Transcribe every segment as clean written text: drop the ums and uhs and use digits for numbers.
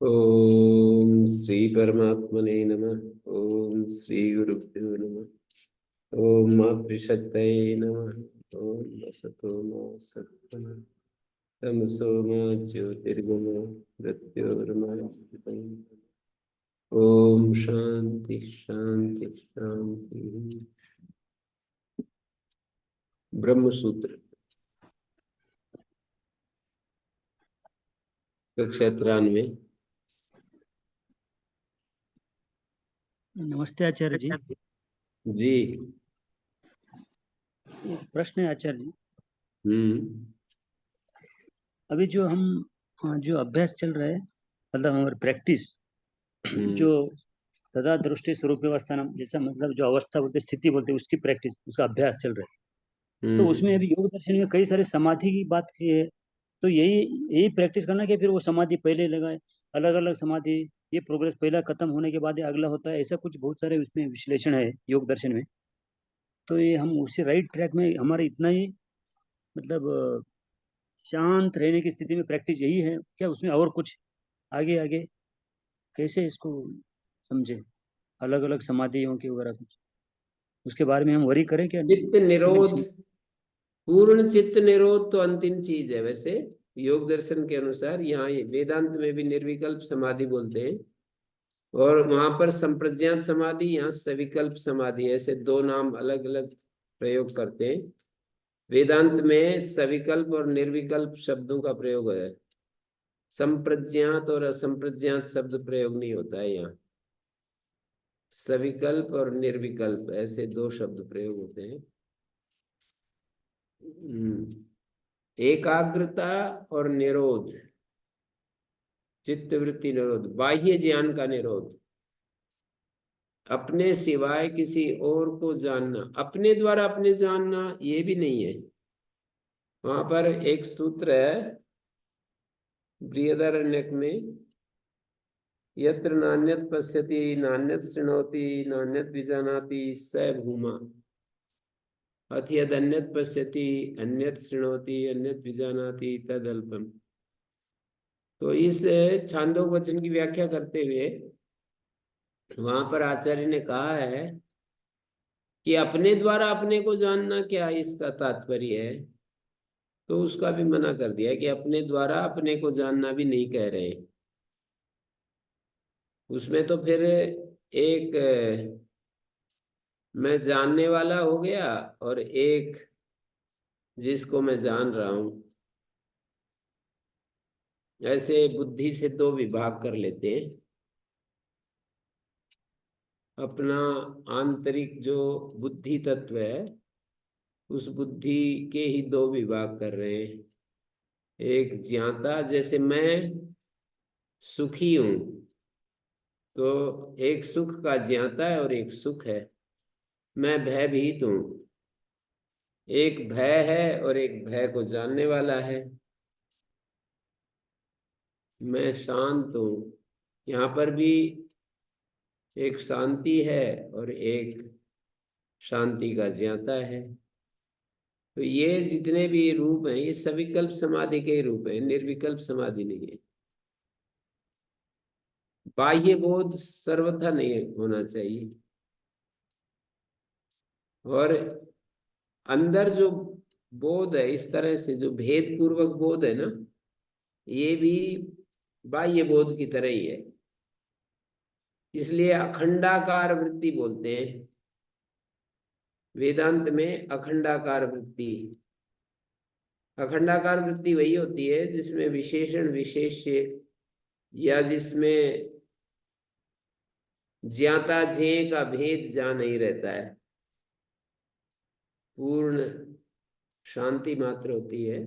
ओम श्री परमात्मने नमः। ओम श्री गुरुभ्यो नमः। ओम मातृशक्तये नमः। ओम असतो मा सद्गमः तमसो मा ज्योतिर्गमः मृत्योर्मा। ओम शांति शांति शांति। ब्रह्म सूत्र कक्षा 93। नमस्ते आचार्य जी। जी। प्रश्न है आचार्य जी। अभी जो अभ्यास चल रहा है, मतलब हमारी प्रैक्टिस जो तदा दृष्टि स्वरूप व्यवस्थानम, जैसा मतलब जो अवस्था बोलते स्थिति बोलते उसकी प्रैक्टिस, उसका अभ्यास चल रहा है। तो उसमें अभी योग दर्शन में कई सारे समाधि की बात की है। तो यही यही प्रैक्टिस करना कि फिर वो समाधि पहले लगाए, अलग अलग समाधि, ये प्रोग्रेस पहला खत्म होने के बाद ये अगला होता है, ऐसा कुछ बहुत सारे उसमें विश्लेषण है योग दर्शन में। तो ये हम उसी राइट ट्रैक में, हमारे इतना ही मतलब शांत रहने की स्थिति में प्रैक्टिस यही है क्या? उसमें और कुछ आगे आगे कैसे इसको समझे, अलग अलग समाधियों के वगैरह कुछ उसके बारे में हम वरी करें क्या? चित्त निरोध, पूर्ण चित्त निरोध तो अंतिम चीज है। वैसे योग दर्शन के अनुसार यहाँ वेदांत में भी निर्विकल्प समाधि बोलते हैं, और वहां पर संप्रज्ञात समाधि, यहाँ सविकल्प समाधि, ऐसे दो नाम अलग अलग प्रयोग करते हैं। वेदांत में सविकल्प और निर्विकल्प शब्दों का प्रयोग है, संप्रज्ञात और असंप्रज्ञात शब्द प्रयोग नहीं होता है यहाँ। सविकल्प और निर्विकल्प ऐसे दो शब्द प्रयोग होते हैं। एकाग्रता और निरोध, चित्तवृत्ति निरोध, बाह्य ज्ञान का निरोध, अपने सिवाय किसी और को जानना, अपने द्वारा अपने जानना, ये भी नहीं है। वहां पर एक सूत्र है बृहदारण्यक में, यत्र नान्यत पश्यति नान्यत शृणोति नान्यत विजानाति स भूमा, अथ यद अन्यत पश्यति अन्यत शृणोति अन्यत विजानाति तद अल्पम। तो इस छांदोग वचन की व्याख्या करते हुए वहां पर आचार्य ने कहा है कि अपने द्वारा अपने को जानना क्या इसका तात्पर्य है, तो उसका भी मना कर दिया कि अपने द्वारा अपने को जानना भी नहीं कह रहे। उसमें तो फिर एक मैं जानने वाला हो गया और एक जिसको मैं जान रहा हूं। ऐसे बुद्धि से दो विभाग कर लेते हैं। अपना आंतरिक जो बुद्धि तत्व है, उस बुद्धि के ही दो विभाग कर रहे हैं। एक ज्ञाता, जैसे मैं सुखी हूं तो एक सुख का ज्ञाता है और एक सुख है। मैं भयभीत हूं, एक भय है और एक भय को जानने वाला है। मैं शांत हूं, यहाँ पर भी एक शांति है और एक शांति का ज्ञाता है। तो ये जितने भी रूप हैं ये सविकल्प समाधि के रूप हैं, निर्विकल्प समाधि नहीं है। बाह्य बोध सर्वथा नहीं होना चाहिए, और अंदर जो बोध है, इस तरह से जो भेद पूर्वक बोध है ना, ये भी बाह्य बोध की तरह ही है। इसलिए अखंडाकार वृत्ति बोलते हैं वेदांत में। अखंडाकार वृत्ति, अखंडाकार वृत्ति वही होती है जिसमें विशेषण विशेष्य, या जिसमें ज्ञाता ज्ञेय का भेद जा नहीं रहता है, पूर्ण शांति मात्र होती है।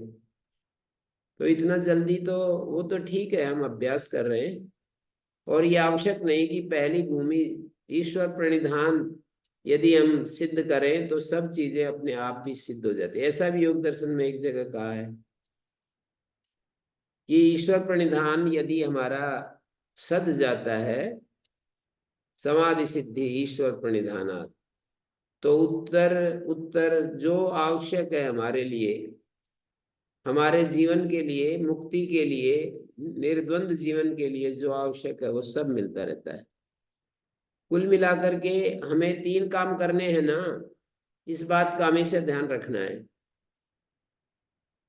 तो इतना जल्दी तो वो तो ठीक है, हम अभ्यास कर रहे हैं, और ये आवश्यक नहीं कि पहली भूमि ईश्वर प्रणिधान यदि हम सिद्ध करें तो सब चीजें अपने आप भी सिद्ध हो जाती है। ऐसा भी योग दर्शन में एक जगह कहा है कि ईश्वर प्रणिधान यदि हमारा सद जाता है, समाधि सिद्धि ईश्वर प्रणिधानात्, तो उत्तर उत्तर जो आवश्यक है हमारे लिए हमारे जीवन के लिए, मुक्ति के लिए, निर्द्वंद जीवन के लिए जो आवश्यक है वो सब मिलता रहता है। कुल मिलाकर के हमें 3 काम करने हैं ना, इस बात का हमेशा ध्यान रखना है।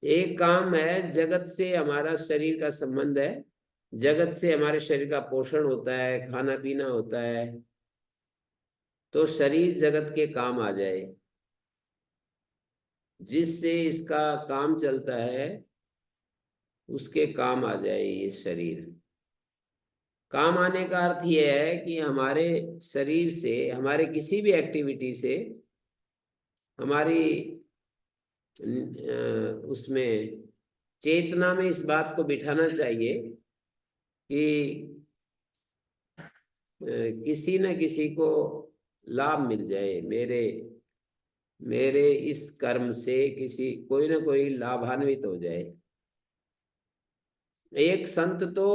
एक काम है, जगत से हमारा शरीर का संबंध है, जगत से हमारे शरीर का पोषण होता है, खाना पीना होता है, तो शरीर जगत के काम आ जाए, जिससे इसका काम चलता है उसके काम आ जाए ये शरीर। काम आने का अर्थ यह है कि हमारे शरीर से, हमारे किसी भी एक्टिविटी से हमारी उसमें चेतना में इस बात को बिठाना चाहिए कि किसी न किसी को लाभ मिल जाए, मेरे इस कर्म से किसी कोई ना कोई लाभान्वित हो जाए। एक संत तो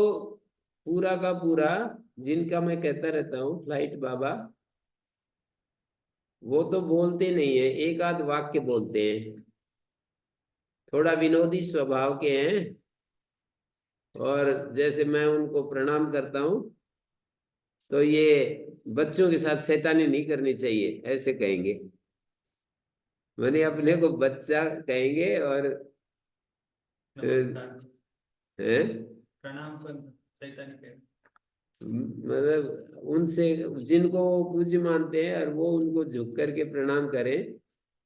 पूरा का पूरा, जिनका मैं कहता रहता हूँ फ्लाइट बाबा, वो तो बोलते नहीं है, एक आध वाक्य बोलते हैं, थोड़ा विनोदी स्वभाव के हैं, और जैसे मैं उनको प्रणाम करता हूँ तो ये बच्चों के साथ शैतानी नहीं करनी चाहिए ऐसे कहेंगे। मैंने अपने को बच्चा कहेंगे और प्रणाम कर शैतानी कहेंगे। मतलब उनसे, जिनको वो पूज्य मानते हैं और वो उनको झुक करके प्रणाम करें,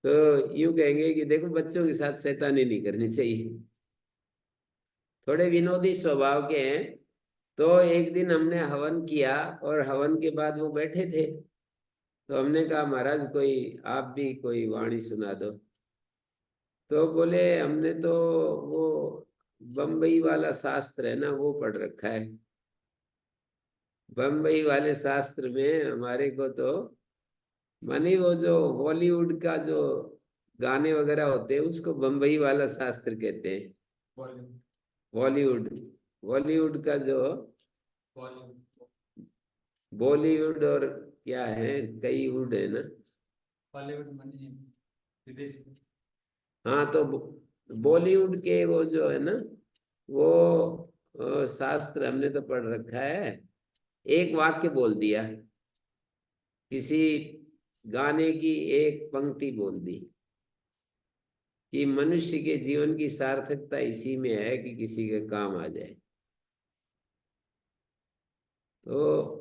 तो यूं कहेंगे कि देखो बच्चों के साथ शैतानी नहीं करनी चाहिए। थोड़े विनोदी स्वभाव के हैं। तो एक दिन हमने हवन किया और हवन के बाद वो बैठे थे, तो हमने कहा महाराज कोई आप भी कोई वाणी सुना दो। तो बोले हमने तो वो बम्बई वाला शास्त्र है ना वो पढ़ रखा है। बम्बई वाले शास्त्र में हमारे को तो मानी वो जो बॉलीवुड का जो गाने वगैरह होते हैं उसको बम्बई वाला शास्त्र कहते हैं। बॉलीवुड, बॉलीवुड का जो बॉलीवुड और क्या है, कई वुड है ना, बॉलीवुड माने विदेशी। हाँ तो बॉलीवुड के वो जो है ना वो शास्त्र हमने तो पढ़ रखा है। एक वाक्य बोल दिया, किसी गाने की एक पंक्ति बोल दी कि मनुष्य के जीवन की सार्थकता इसी में है कि किसी के काम आ जाए। तो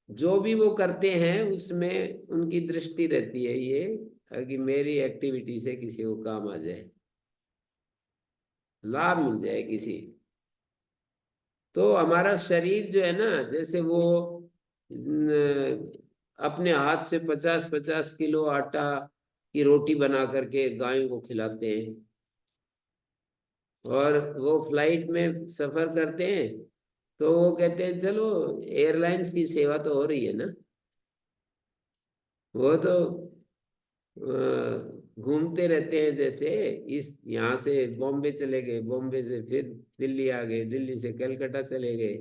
जो भी वो करते हैं उसमें उनकी दृष्टि रहती है ये कि मेरी एक्टिविटी से किसी को काम आ जाए, लाभ मिल जाए किसी। तो हमारा शरीर जो है ना, जैसे वो अपने हाथ से 50-50 किलो आटा की रोटी बना करके गायों को खिलाते हैं, और वो फ्लाइट में सफर करते हैं, तो वो कहते हैं चलो एयरलाइंस की सेवा तो हो रही है ना। वो तो घूमते रहते हैं, जैसे इस यहाँ से बॉम्बे चले गए, बॉम्बे से फिर दिल्ली आ गए, दिल्ली से कलकत्ता चले गए,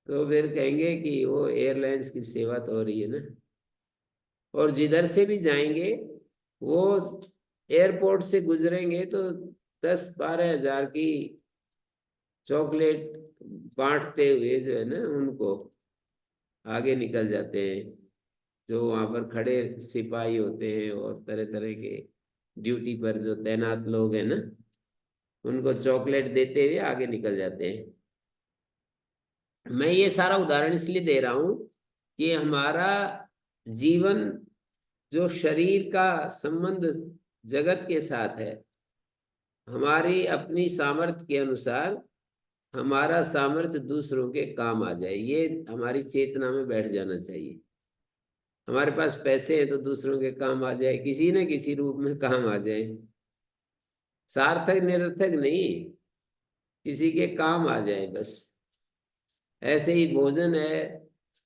तो फिर कहेंगे कि वो एयरलाइंस की सेवा तो हो रही है ना। और जिधर से भी जाएंगे वो एयरपोर्ट से गुजरेंगे तो 10-12 हजार की चॉकलेट बांटते हुए जो है ना उनको आगे निकल जाते हैं। जो वहां पर खड़े सिपाही होते हैं और तरह तरह के ड्यूटी पर जो तैनात लोग हैं ना, उनको चॉकलेट देते हुए आगे निकल जाते हैं। मैं ये सारा उदाहरण इसलिए दे रहा हूं कि हमारा जीवन, जो शरीर का संबंध जगत के साथ है, हमारी अपनी सामर्थ्य के अनुसार हमारा सामर्थ्य दूसरों के काम आ जाए, ये हमारी चेतना में बैठ जाना चाहिए। हमारे पास पैसे हैं तो दूसरों के काम आ जाए, किसी न किसी रूप में काम आ जाए, सार्थक निरर्थक नहीं, किसी के काम आ जाए बस। ऐसे ही भोजन है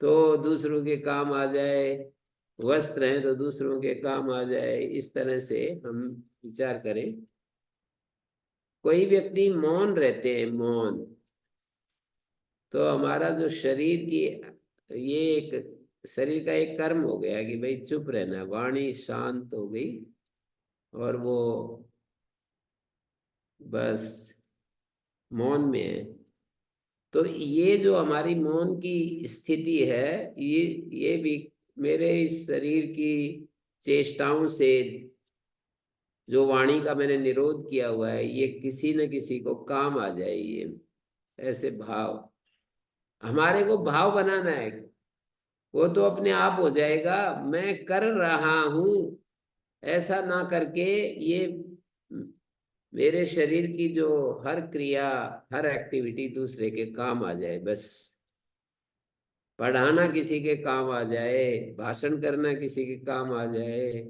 तो दूसरों के काम आ जाए, वस्त्र हैं तो दूसरों के काम आ जाए, इस तरह से हम विचार करें। कोई व्यक्ति मौन रहते हैं, मौन, तो हमारा जो शरीर की, ये एक शरीर का एक कर्म हो गया कि भाई चुप रहना, वाणी शांत हो गई और वो बस मौन में है। तो ये जो हमारी मौन की स्थिति है, ये भी मेरे इस शरीर की चेष्टाओं से, जो वाणी का मैंने निरोध किया हुआ है, ये किसी न किसी को काम आ जाए। ये ऐसे भाव हमारे को भाव बनाना है, वो तो अपने आप हो जाएगा। मैं कर रहा हूं ऐसा ना करके, ये मेरे शरीर की जो हर क्रिया, हर एक्टिविटी दूसरे के काम आ जाए। बस पढ़ाना किसी के काम आ जाए, भाषण करना किसी के काम आ जाए,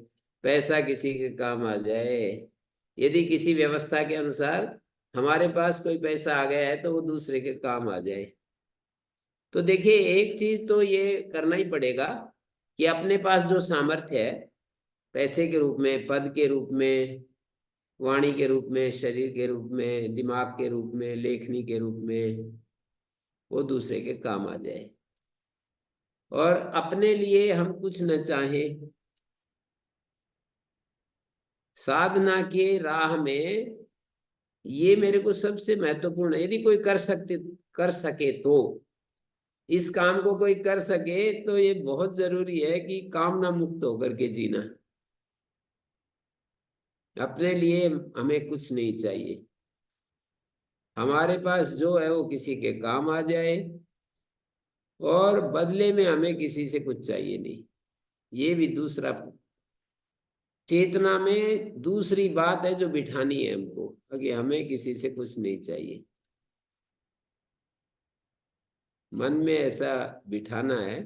पैसा किसी के काम आ जाए। यदि किसी व्यवस्था के अनुसार हमारे पास कोई पैसा आ गया है तो वो दूसरे के काम आ जाए। तो देखिए, एक चीज तो ये करना ही पड़ेगा कि अपने पास जो सामर्थ्य है, पैसे के रूप में, पद के रूप में, वाणी के रूप में, शरीर के रूप में, दिमाग के रूप में, लेखनी के रूप में, वो दूसरे के काम आ जाए। और अपने लिए हम कुछ न चाहें, साधना के राह में ये मेरे को सबसे महत्वपूर्ण है। यदि कोई कर सके तो, इस काम को कोई कर सके तो ये बहुत जरूरी है कि कामना मुक्त होकर के जीना। अपने लिए हमें कुछ नहीं चाहिए, हमारे पास जो है वो किसी के काम आ जाए, और बदले में हमें किसी से कुछ चाहिए नहीं। ये भी दूसरा, चेतना में दूसरी बात है जो बिठानी है हमको, कि हमें किसी से कुछ नहीं चाहिए। मन में ऐसा बिठाना है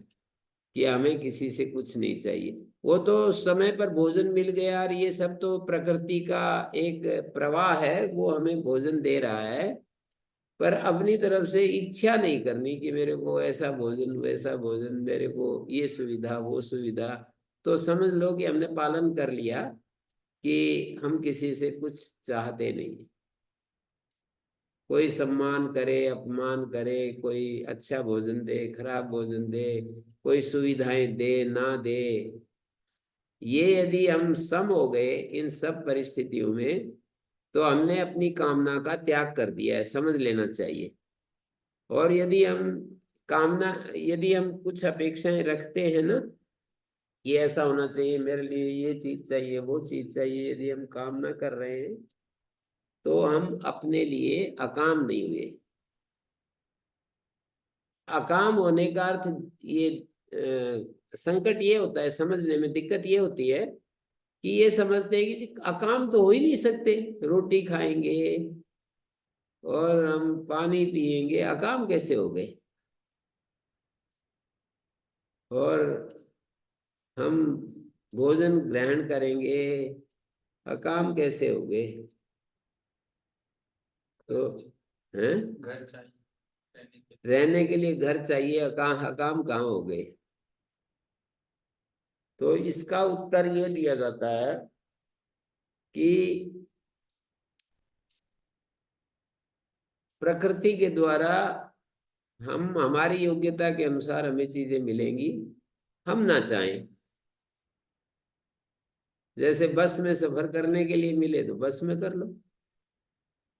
कि हमें किसी से कुछ नहीं चाहिए। वो तो समय पर भोजन मिल गया, और ये सब तो प्रकृति का एक प्रवाह है, वो हमें भोजन दे रहा है। पर अपनी तरफ से इच्छा नहीं करनी कि मेरे को ऐसा भोजन, वैसा भोजन, मेरे को ये सुविधा, वो सुविधा। तो समझ लो कि हमने पालन कर लिया कि हम किसी से कुछ चाहते नहीं। कोई सम्मान करे, अपमान करे, कोई अच्छा भोजन दे, खराब भोजन दे, कोई सुविधाएं दे ना दे, ये यदि हम सम हो गए इन सब परिस्थितियों में, तो हमने अपनी कामना का त्याग कर दिया है, समझ लेना चाहिए। और यदि हम कुछ अपेक्षाएं रखते हैं ना, ये ऐसा होना चाहिए मेरे लिए, ये चीज चाहिए, वो चीज चाहिए, यदि हम कामना कर रहे हैं तो हम अपने लिए अकाम नहीं हुए। अकाम होने का अर्थ ये, संकट ये होता है, समझने में दिक्कत ये होती है कि ये समझते हैं कि जी अकाम तो हो ही नहीं सकते, रोटी खाएंगे और हम पानी पिएंगे, अकाम कैसे हो गए? और हम भोजन ग्रहण करेंगे, अकाम कैसे हो गए? तो हैं, घर चाहिए रहने के लिए। रहने के लिए घर चाहिए, अकाम कहाँ हो गए? तो इसका उत्तर ये दिया जाता है कि प्रकृति के द्वारा हम, हमारी योग्यता के अनुसार हमें चीजें मिलेंगी, हम ना चाहें। जैसे बस में सफर करने के लिए मिले तो बस में कर लो,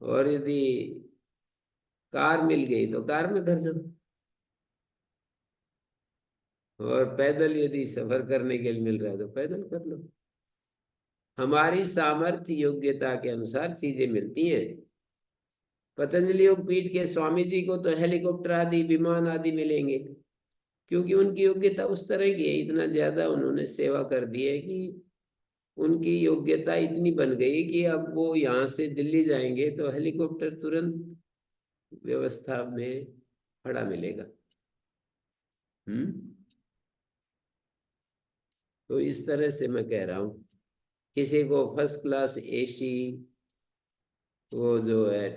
और यदि कार मिल गई तो कार में कर लो, और पैदल यदि सफर करने के लिए मिल रहा है तो पैदल कर लो। हमारी सामर्थ्य योग्यता के अनुसार चीजें मिलती हैं। पतंजलि योग पीठ के स्वामी जी को तो हेलीकॉप्टर आदि, विमान आदि मिलेंगे, क्योंकि उनकी योग्यता उस तरह की है, इतना ज्यादा उन्होंने सेवा कर दी है कि उनकी योग्यता इतनी बन गई कि अब वो यहाँ से दिल्ली जाएंगे तो हेलीकॉप्टर तुरंत व्यवस्था में खड़ा मिलेगा। तो इस तरह से मैं कह रहा हूँ, किसी को फर्स्ट क्लास एसी वो जो है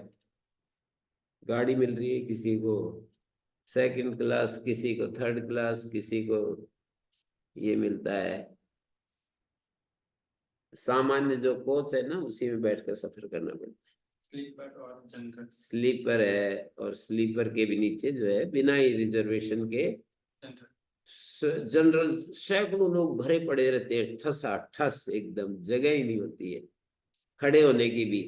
गाड़ी मिल रही है, किसी को सेकंड क्लास, किसी को थर्ड क्लास, किसी को ये मिलता है सामान्य जो कोच है ना, उसी में बैठकर सफर करना पड़ता है। स्लीपर और जनरल। स्लीपर है, और स्लीपर के भी नीचे जो है बिना ही रिजर्वेशन के जनरल, सैकड़ों लोग भरे पड़े रहते हैं, ठसा ठस, एकदम जगह ही नहीं होती है खड़े होने की भी।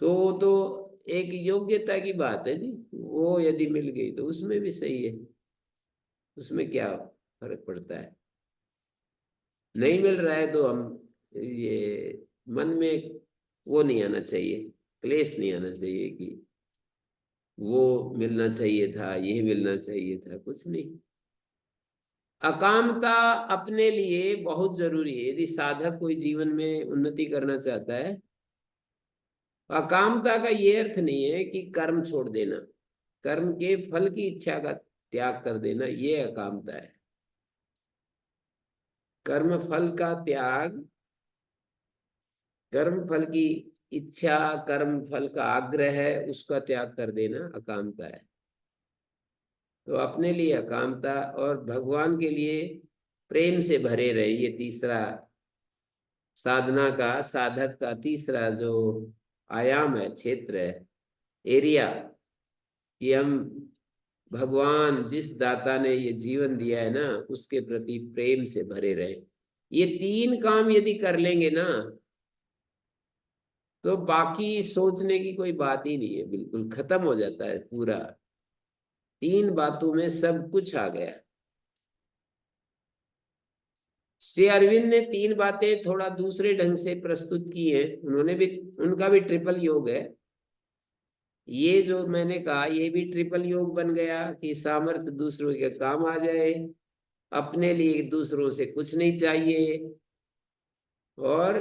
तो एक योग्यता की बात है जी, वो यदि मिल गई तो उसमें भी सही है, उसमें क्या फर्क पड़ता है। नहीं मिल रहा है तो हम ये मन में वो नहीं आना चाहिए, क्लेश नहीं आना चाहिए कि वो मिलना चाहिए था, ये मिलना चाहिए था, कुछ नहीं। अकामता अपने लिए बहुत जरूरी है। यदि साधक कोई जीवन में उन्नति करना चाहता है, अकामता का ये अर्थ नहीं है कि कर्म छोड़ देना, कर्म के फल की इच्छा का त्याग कर देना, ये अकामता है। कर्म फल का त्याग, कर्म फल की इच्छा, कर्म फल का आग्रह है, उसका त्याग कर देना अकामता है। तो अपने लिए अकामता और भगवान के लिए प्रेम से भरे रहे, ये तीसरा साधना का, साधक का तीसरा जो आयाम है, क्षेत्र है, एरिया, कि हम भगवान जिस दाता ने ये जीवन दिया है ना, उसके प्रति प्रेम से भरे रहे। ये तीन काम यदि कर लेंगे ना, तो बाकी सोचने की कोई बात ही नहीं है, बिल्कुल खत्म हो जाता है पूरा। तीन बातों में सब कुछ आ गया। श्री अरविंद ने तीन बातें थोड़ा दूसरे ढंग से प्रस्तुत की हैं, उन्होंने भी, उनका भी ट्रिपल योग है। ये जो मैंने कहा ये भी ट्रिपल योग बन गया कि सामर्थ्य दूसरों के काम आ जाए, अपने लिए दूसरों से कुछ नहीं चाहिए, और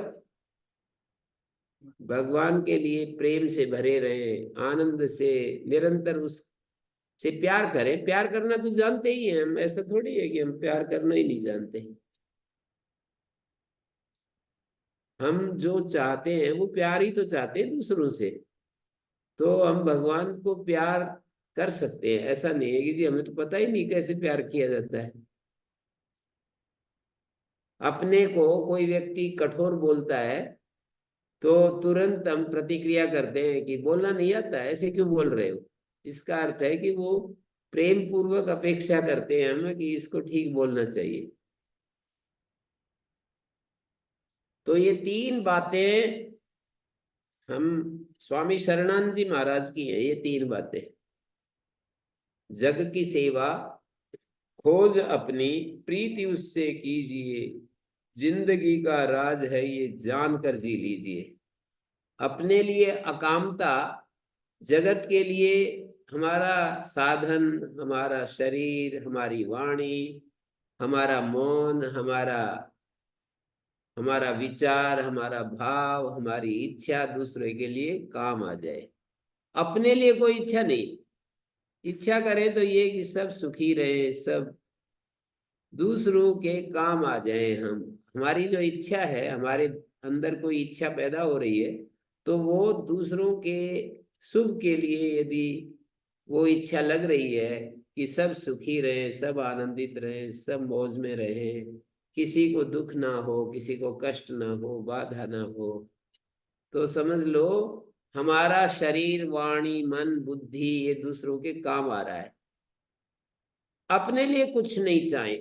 भगवान के लिए प्रेम से भरे रहे, आनंद से निरंतर उस से प्यार करें। प्यार करना तो जानते ही हैं हम, ऐसा थोड़ी है कि हम प्यार करना ही नहीं जानते। हम जो चाहते हैं वो प्यार ही तो चाहते हैं दूसरों से। तो हम भगवान को प्यार कर सकते हैं, ऐसा नहीं है कि जी हमें तो पता ही नहीं कैसे प्यार किया जाता है। अपने को कोई व्यक्ति कठोर बोलता है तो तुरंत हम प्रतिक्रिया करते हैं कि बोलना नहीं आता, ऐसे क्यों बोल रहे हो। इसका अर्थ है कि वो प्रेम पूर्वक अपेक्षा करते हैं हमें कि इसको ठीक बोलना चाहिए। तो ये तीन बातें हम, स्वामी शरणानंद जी महाराज की हैं ये तीन बातें। जग की सेवा, खोज अपनी, प्रीति उससे कीजिए, जिंदगी का राज है ये जान कर जी लीजिए। अपने लिए अकामता, जगत के लिए हमारा साधन, हमारा शरीर, हमारी वाणी, हमारा मौन, हमारा विचार, हमारा भाव, हमारी इच्छा दूसरे के लिए काम आ जाए। अपने लिए कोई इच्छा नहीं। इच्छा करें तो ये कि सब सुखी रहे, सब दूसरों के काम आ जाए। हम, हमारी जो इच्छा है, हमारे अंदर कोई इच्छा पैदा हो रही है, तो वो दूसरों के शुभ के लिए यदि वो इच्छा लग रही है कि सब सुखी रहे, सब आनंदित रहे, सब मौज में रहे, किसी को दुख ना हो, किसी को कष्ट ना हो, बाधा ना हो, तो समझ लो हमारा शरीर, वाणी, मन, बुद्धि ये दूसरों के काम आ रहा है। अपने लिए कुछ नहीं चाहे,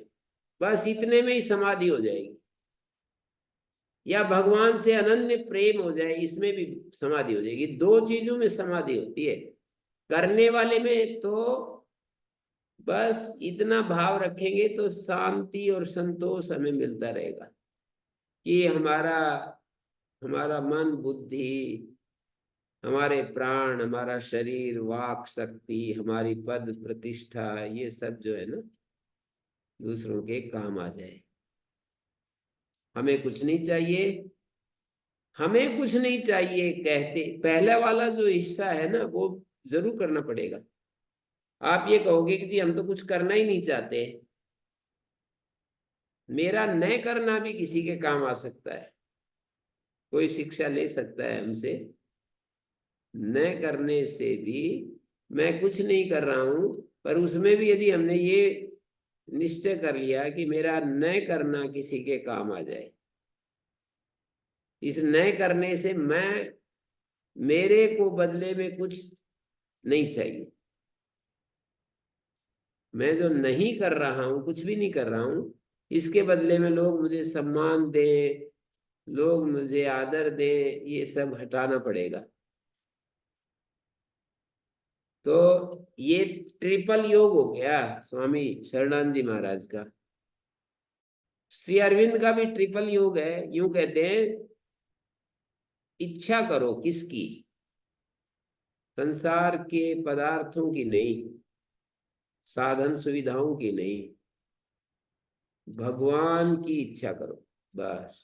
बस इतने में ही समाधि हो जाएगी। या भगवान से अनन्य प्रेम हो जाए, इसमें भी समाधि हो जाएगी। दो चीजों में समाधि होती है। करने वाले में तो बस इतना भाव रखेंगे तो शांति और संतोष हमें मिलता रहेगा कि हमारा हमारा मन, बुद्धि, हमारे प्राण, हमारा शरीर, वाक शक्ति, हमारी पद प्रतिष्ठा, ये सब जो है ना दूसरों के काम आ जाए। हमें कुछ नहीं चाहिए, हमें कुछ नहीं चाहिए कहते, पहला वाला जो हिस्सा है ना वो जरूर करना पड़ेगा। आप ये कहोगे कि जी हम तो कुछ करना ही नहीं चाहते, मेरा न करना भी किसी के काम आ सकता है। कोई शिक्षा ले सकता है हमसे, न करने से भी मैं कुछ नहीं कर रहा हूं, पर उसमें भी यदि हमने ये निश्चय कर लिया कि मेरा न करना किसी के काम आ जाए, इस न करने से मैं, मेरे को बदले में कुछ नहीं चाहिए। मैं जो नहीं कर रहा हूं, कुछ भी नहीं कर रहा हूं, इसके बदले में लोग मुझे सम्मान दें, लोग मुझे आदर दें, ये सब हटाना पड़ेगा। तो ये ट्रिपल योग हो गया स्वामी शरणानंद जी महाराज का। श्री अरविंद का भी ट्रिपल योग है। यूं कहते हैं, इच्छा करो किसकी? संसार के पदार्थों की नहीं, साधन सुविधाओं की नहीं, भगवान की इच्छा करो बस।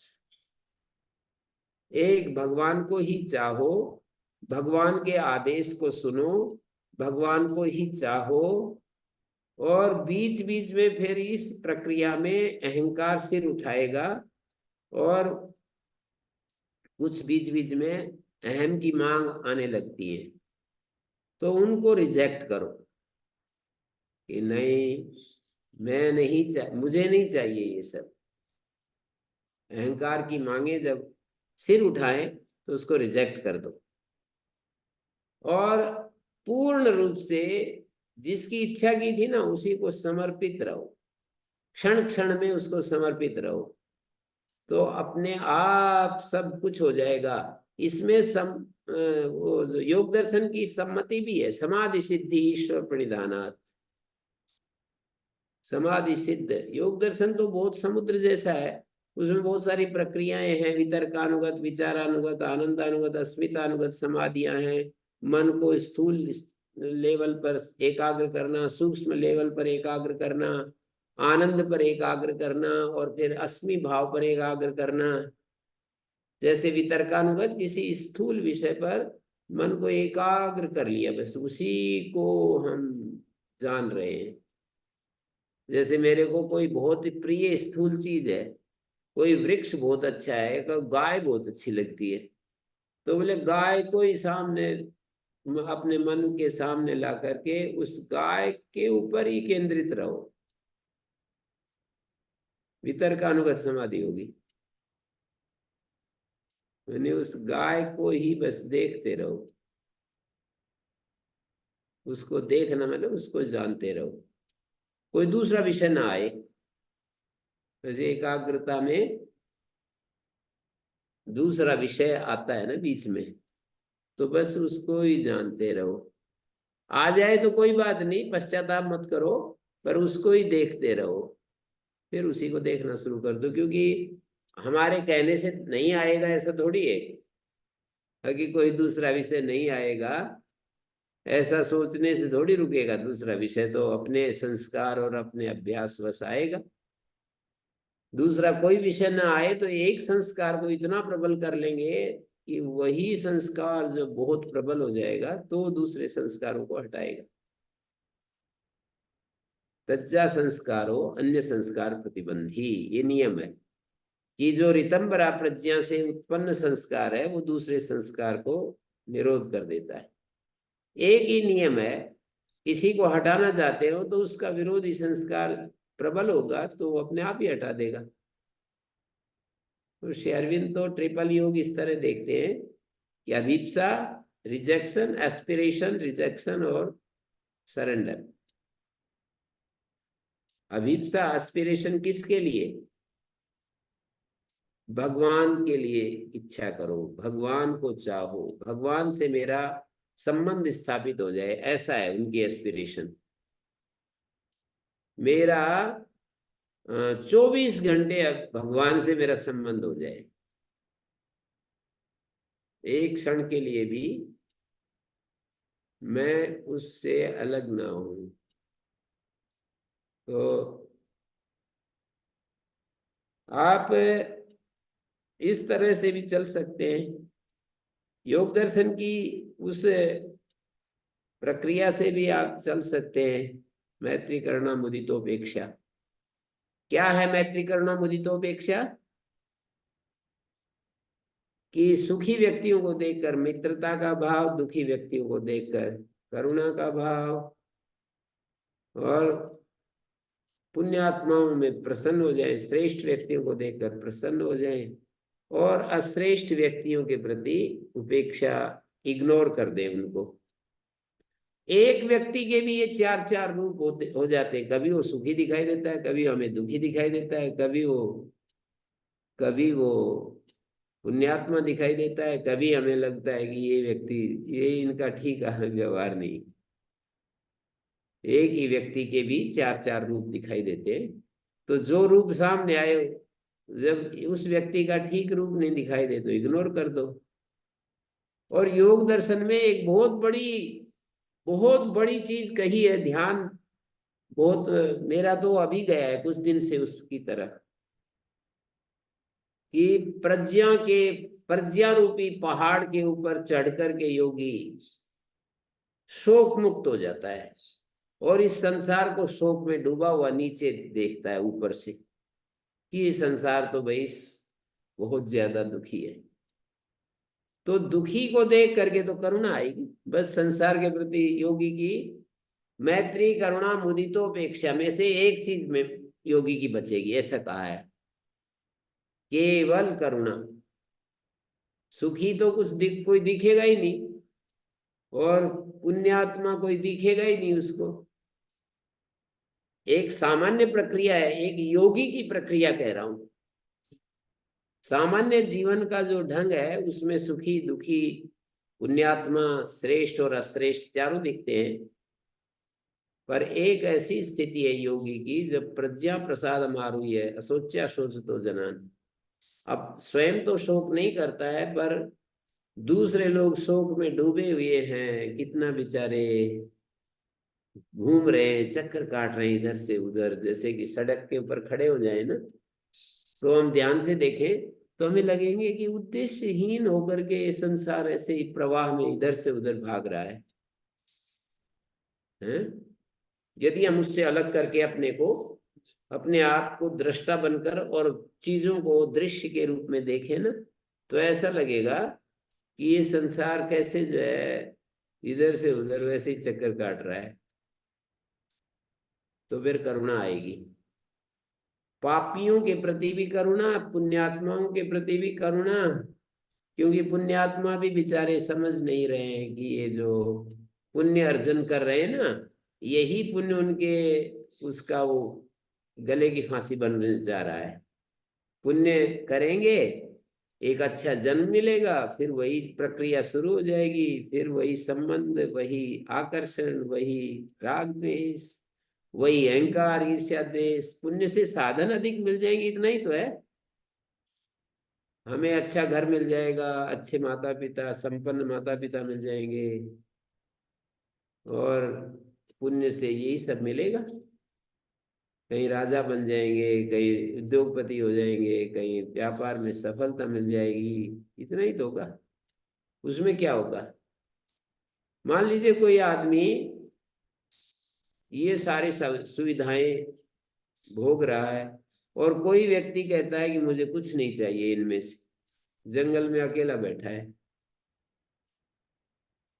एक भगवान को ही चाहो, भगवान के आदेश को सुनो, भगवान को ही चाहो। और बीच बीच में फिर इस प्रक्रिया में अहंकार सिर उठाएगा और कुछ बीच बीच में अहम की मांग आने लगती है, तो उनको रिजेक्ट करो कि नहीं, मैं नहीं मुझे नहीं चाहिए ये सब। अहंकार की मांगे जब सिर उठाए तो उसको रिजेक्ट कर दो और पूर्ण रूप से जिसकी इच्छा की थी ना उसी को समर्पित रहो, क्षण क्षण में उसको समर्पित रहो, तो अपने आप सब कुछ हो जाएगा। इसमें वो योग दर्शन की सम्मति भी है, समाधि सिद्धि ईश्वर प्रणिधानात्। समाधि सिद्ध योग दर्शन तो बहुत समुद्र जैसा है, उसमें बहुत सारी प्रक्रियाएं हैं, वितर्कानुगत, विचारानुगत, आनंदानुगत, अस्मितानुगत समाधियां हैं। मन को स्थूल लेवल पर एकाग्र करना, सूक्ष्म लेवल पर एकाग्र करना, आनंद पर एकाग्र करना और फिर अस्मि भाव पर एकाग्र करना। जैसे वितर्कानुगत किसी स्थूल विषय पर मन को एकाग्र कर लिया, बस उसी को हम जान रहे हैं। जैसे मेरे को कोई बहुत प्रिय स्थूल चीज है, कोई वृक्ष बहुत अच्छा है, गाय बहुत अच्छी लगती है, तो बोले गाय को ही सामने अपने मन के सामने ला करके उस गाय के ऊपर ही केंद्रित रहो, वितर्कानुगत समाधि होगी। मैंने उस गाय को ही बस देखते रहो, उसको देखना मतलब उसको जानते रहो, कोई दूसरा विषय ना आए। जैसे एकाग्रता में दूसरा विषय आता है ना बीच में, तो बस उसको ही जानते रहो। आ जाए तो कोई बात नहीं, पश्चाताप मत करो, पर उसको ही देखते रहो। फिर उसी को देखना शुरू कर दो, क्योंकि हमारे कहने से नहीं आएगा ऐसा थोड़ी है कि कोई दूसरा विषय नहीं आएगा। ऐसा सोचने से थोड़ी रुकेगा दूसरा विषय, तो अपने संस्कार और अपने अभ्यास बस आएगा। दूसरा कोई विषय ना आए तो एक संस्कार को इतना प्रबल कर लेंगे कि वही संस्कार जब बहुत प्रबल हो जाएगा तो दूसरे संस्कारों को हटाएगा। तज्जा संस्कारो अन्य संस्कार प्रतिबंधी, ये नियम है कि जो ऋतंबरा प्रज्ञा से उत्पन्न संस्कार है वो दूसरे संस्कार को निरोध कर देता है। एक ही नियम है, किसी को हटाना चाहते हो तो उसका विरोधी संस्कार प्रबल होगा तो वो अपने आप ही हटा देगा। तो श्री अरविंद तो ट्रिपल योग इस तरह देखते हैं कि अभिप्सा, रिजेक्शन, एस्पिरेशन, रिजेक्शन और सरेंडर। अभिप्सा एस्पिरेशन किसके लिए? भगवान के लिए इच्छा करो, भगवान को चाहो, भगवान से मेरा संबंध स्थापित हो जाए, ऐसा है उनकी एस्पिरेशन। मेरा 24 घंटे भगवान से मेरा संबंध हो जाए, एक क्षण के लिए भी मैं उससे अलग ना हूं। तो आप इस तरह से भी चल सकते हैं, योग दर्शन की उस प्रक्रिया से भी आप चल सकते हैं। मैत्री करुणा मुदितोपेक्षा, क्या है मैत्री करुणा मुदितोपेक्षा? कि सुखी व्यक्तियों को देखकर मित्रता का भाव, दुखी व्यक्तियों को देखकर करुणा का भाव, और पुण्यात्माओं में प्रसन्न हो जाए, श्रेष्ठ व्यक्तियों को देखकर प्रसन्न हो जाए, और अश्रेष्ठ व्यक्तियों के प्रति उपेक्षा, इग्नोर कर दे उनको। एक व्यक्ति के भी ये चार चार रूप हो जाते हैं, कभी वो सुखी दिखाई देता है, कभी हमें दुखी दिखाई देता है, कभी वो पुण्यात्मा दिखाई देता है, कभी हमें लगता है कि ये व्यक्ति, ये इनका ठीक व्यवहार नहीं। एक ही व्यक्ति के भी चार चार रूप दिखाई देते हैं। तो जो रूप सामने आए, जब उस व्यक्ति का ठीक रूप नहीं दिखाई दे तो इग्नोर कर दो। और योग दर्शन में एक बहुत बड़ी चीज कही है, ध्यान बहुत, मेरा तो अभी गया है कुछ दिन से उसकी तरफ, कि प्रज्ञा रूपी पहाड़ के ऊपर चढ़ करके योगी शोक मुक्त हो जाता है और इस संसार को शोक में डूबा हुआ नीचे देखता है ऊपर से, कि ये संसार तो भाई बहुत ज्यादा दुखी है। तो दुखी को देख करके तो करुणा आएगी। बस संसार के प्रति योगी की मैत्री करुणा मुदितोपेक्षा में से एक चीज में योगी की बचेगी, ऐसा कहा है, केवल करुणा। सुखी तो कोई दिखेगा ही नहीं, और पुण्यात्मा कोई दिखेगा ही नहीं उसको। एक सामान्य प्रक्रिया है, एक योगी की प्रक्रिया कह रहा हूं। सामान्य जीवन का जो ढंग है उसमें सुखी दुखी पुण्यात्मा श्रेष्ठ और अश्रेष्ठ चारों दिखते हैं, पर एक ऐसी स्थिति है योगी की जब प्रज्ञा प्रसाद मारुई है, अशोच्या शोचतो जनान। अब स्वयं तो शोक नहीं करता है, पर दूसरे लोग शोक में डूबे हुए हैं, कितना बेचारे घूम रहे हैं, चक्कर काट रहे हैं इधर से उधर, जैसे कि सड़क के ऊपर खड़े हो जाए ना, तो हम ध्यान से देखें तो हमें लगेंगे कि उद्देश्यहीन होकर के संसार ऐसे ही प्रवाह में इधर से उधर भाग रहा है। यदि हम उससे अलग करके अपने आप को दृष्टा बनकर और चीजों को दृश्य के रूप में देखें ना, तो ऐसा लगेगा कि ये संसार कैसे जो है इधर से उधर वैसे ही चक्कर काट रहा है। तो फिर करुणा आएगी, पापियों के प्रति भी करुणा, पुण्यात्माओं के प्रति भी करुणा, क्योंकि पुण्यात्मा भी बेचारे समझ नहीं रहे हैं कि ये जो पुण्य अर्जन कर रहे हैं ना, यही पुण्य उनके उसका वो गले की फांसी बनने जा रहा है। पुण्य करेंगे, एक अच्छा जन्म मिलेगा, फिर वही प्रक्रिया शुरू हो जाएगी, फिर वही संबंध, वही आकर्षण, वही राग द्वेष, वही अहंकार ईर्ष्या द्वेष। पुण्य से साधन अधिक मिल जाएंगे, इतना ही तो है। हमें अच्छा घर मिल जाएगा, अच्छे माता पिता, संपन्न माता पिता मिल जाएंगे, और पुण्य से यही सब मिलेगा। कहीं राजा बन जाएंगे, कहीं उद्योगपति हो जाएंगे, कहीं व्यापार में सफलता मिल जाएगी, इतना ही तो होगा। उसमें क्या होगा? मान लीजिए कोई आदमी ये सारी सुविधाएं भोग रहा है, और कोई व्यक्ति कहता है कि मुझे कुछ नहीं चाहिए इनमें से, जंगल में अकेला बैठा है।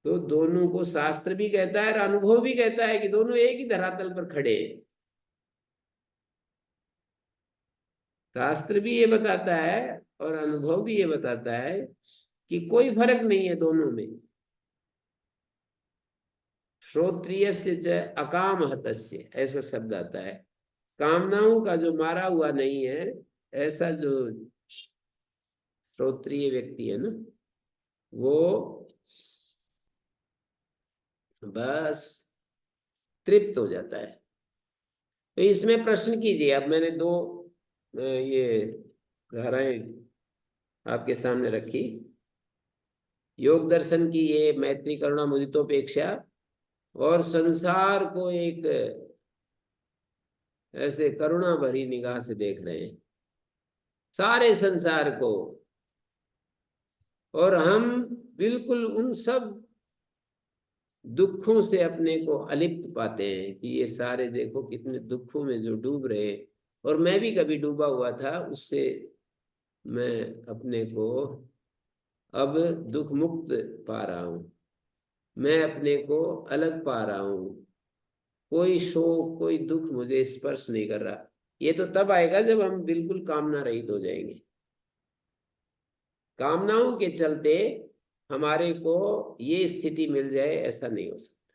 तो दोनों को शास्त्र भी कहता है और अनुभव भी कहता है कि दोनों एक ही धरातल पर खड़े हैं। शास्त्र भी ये बताता है और अनुभव भी ये बताता है कि कोई फर्क नहीं है दोनों में। श्रोत्रियस्य च अकामहतस्य, ऐसा शब्द आता है। कामनाओं का जो मारा हुआ नहीं है, ऐसा जो श्रोत्रिय व्यक्ति है ना, वो बस तृप्त हो जाता है। तो इसमें प्रश्न कीजिए। अब मैंने दो ये धाराएं आपके सामने रखी, योग दर्शन की ये मैत्री करुणा मुदितोपेक्षा, और संसार को एक ऐसे करुणा भरी निगाह से देख रहे हैं, सारे संसार को, और हम बिल्कुल उन सब दुखों से अपने को अलिप्त पाते हैं कि ये सारे देखो कितने दुखों में जो डूब रहे, और मैं भी कभी डूबा हुआ था, उससे मैं अपने को अब दुख मुक्त पा रहा हूं, मैं अपने को अलग पा रहा हूं, कोई शोक कोई दुख मुझे स्पर्श नहीं कर रहा। ये तो तब आएगा जब हम बिल्कुल कामना रहित हो जाएंगे। कामनाओं के चलते हमारे को ये स्थिति मिल जाए, ऐसा नहीं हो सकता।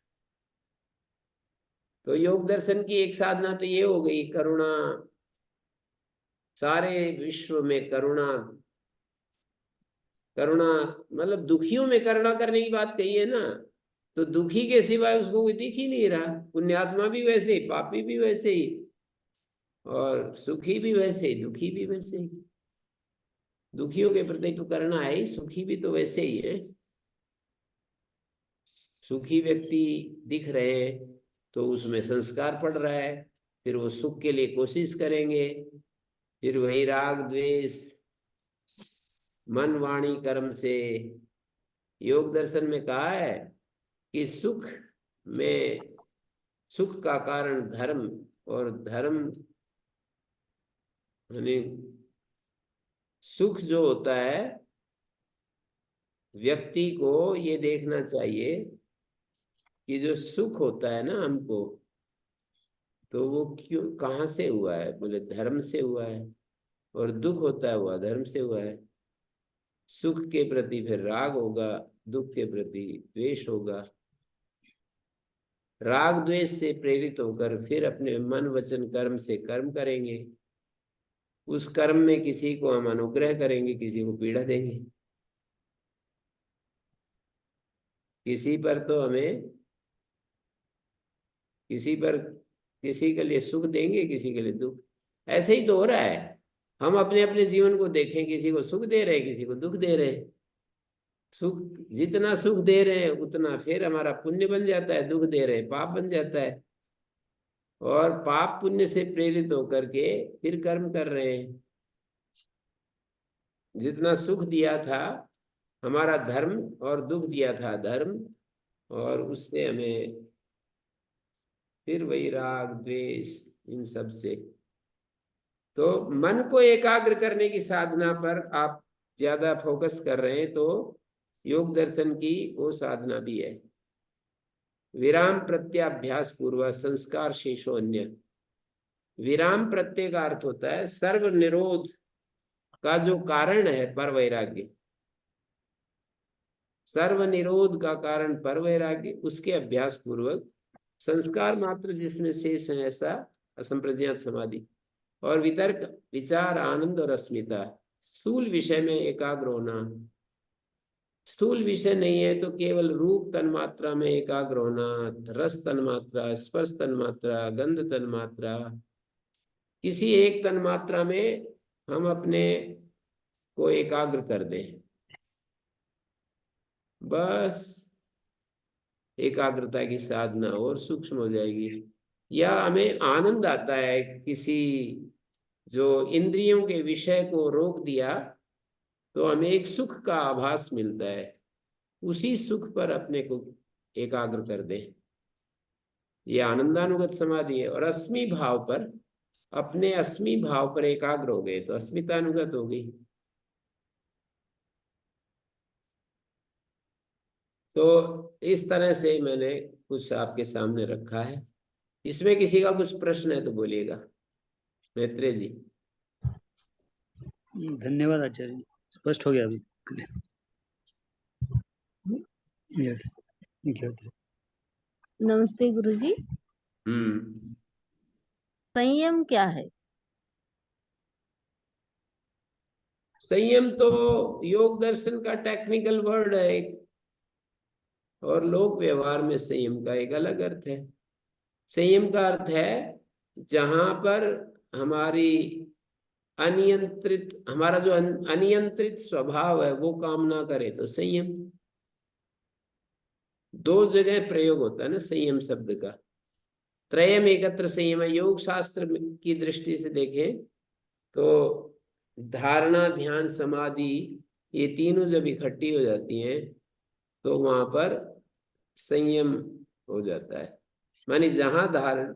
तो योग दर्शन की एक साधना तो ये हो गई, करुणा, सारे विश्व में करुणा। करुणा मतलब दुखियों में करुणा करने की बात कही है ना, तो दुखी के सिवाय उसको कोई दिख ही नहीं रहा। पुण्यात्मा भी वैसे ही, पापी भी वैसे ही, और सुखी भी वैसे ही, दुखी भी वैसे ही। दुखियों के प्रति तो करना है ही, सुखी भी तो वैसे ही है। सुखी व्यक्ति दिख रहे हैं तो उसमें संस्कार पड़ रहा है, फिर वो सुख के लिए कोशिश करेंगे। फिर वही राग द्वेष मन वाणी कर्म से, योग दर्शन में कहा है कि सुख में, सुख का कारण धर्म, और धर्म यानी सुख जो होता है, व्यक्ति को ये देखना चाहिए कि जो सुख होता है ना हमको, तो वो क्यों, कहाँ से हुआ है? बोले धर्म से हुआ है। और दुख होता है वो अधर्म से हुआ है। सुख के प्रति फिर राग होगा, दुख के प्रति द्वेष होगा। राग द्वेष से प्रेरित होकर फिर अपने मन वचन कर्म से कर्म करेंगे। उस कर्म में किसी को हम अनुग्रह करेंगे, किसी को पीड़ा देंगे। किसी पर तो हमें, किसी के लिए सुख देंगे, किसी के लिए दुख। ऐसे ही तो हो रहा है। हम अपने अपने जीवन को देखें, किसी को सुख दे रहे हैं, किसी को दुख दे रहे हैं। सुख, जितना सुख दे रहे हैं उतना फिर हमारा पुण्य बन जाता है, दुख दे रहे हैं पाप बन जाता है। और पाप पुण्य से प्रेरित होकर के फिर कर्म कर रहे हैं। जितना सुख दिया था हमारा धर्म, और दुख दिया था धर्म, और उससे हमें फिर वही राग द्वेष इन सब से। तो मन को एकाग्र करने की साधना पर आप ज्यादा फोकस कर रहे हैं, तो योग दर्शन की वो साधना भी है। विराम प्रत्याभ्यास पूर्व संस्कार शेषो अन्य। विराम प्रत्यय का अर्थ होता है सर्व निरोध का जो कारण है पर वैराग्य। सर्व निरोध का कारण पर वैराग्य, उसके अभ्यास पूर्वक संस्कार मात्र जिसमें शेष है ऐसा असंप्रज्ञात समाधि। और वितर्क, विचार, आनंद और अस्मिता, स्थूल विषय में एकाग्र होना। स्थूल विषय नहीं है तो केवल रूप तन्मात्रा में एकाग्र होना, रस तन्मात्रा, स्पर्श तन्मात्रा, गंध तन्मात्रा, किसी एक तन्मात्रा में हम अपने को एकाग्र कर दें, बस एकाग्रता की साधना और सूक्ष्म हो जाएगी। या हमें आनंद आता है, किसी जो इंद्रियों के विषय को रोक दिया तो हमें एक सुख का आभास मिलता है, उसी सुख पर अपने को एकाग्र कर दें, यह आनंदानुगत समाधि है। और अस्मि भाव पर, अपने अस्मि भाव पर एकाग्र हो गए तो अस्मितानुगत हो गई। तो इस तरह से मैंने कुछ आपके सामने रखा है। इसमें किसी का कुछ प्रश्न है तो बोलिएगा। मैत्रेय जी। धन्यवाद आचार्य जी, स्पष्ट हो गया अभी। नमस्ते गुरुजी। संयम क्या है? संयम तो योग दर्शन का टेक्निकल वर्ड है एक, और लोक व्यवहार में संयम का एक अलग अर्थ है। संयम का अर्थ है जहां पर हमारी अनियंत्रित, हमारा जो अनियंत्रित स्वभाव है वो काम ना करे तो संयम। दो जगह प्रयोग होता है ना संयम शब्द का। त्रयम एकत्र संयम, योग शास्त्र की दृष्टि से देखें तो धारणा, ध्यान, समाधि, ये तीनों जब इकट्ठी हो जाती हैं तो वहां पर संयम हो जाता है। मानी जहां धारण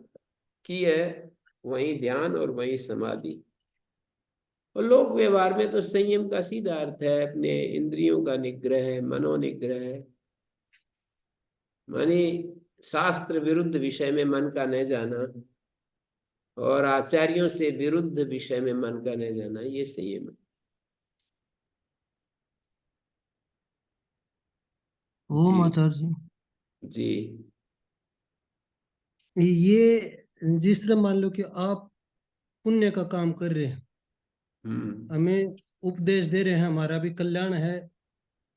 की है वहीं ध्यान और वहीं समाधि। और लोक व्यवहार में तो संयम का सीधा अर्थ है अपने इंद्रियों का निग्रह, मनोनिग्रह। मानी शास्त्र विरुद्ध विषय में मन का न जाना, और आचार्यों से विरुद्ध विषय में मन का न जाना, ये संयम है। ओम जी। आचार्य जी। जी, ये जिस तरह मान लो कि आप पुण्य का काम कर रहे हैं, हमें उपदेश दे रहे हैं, हमारा भी कल्याण है,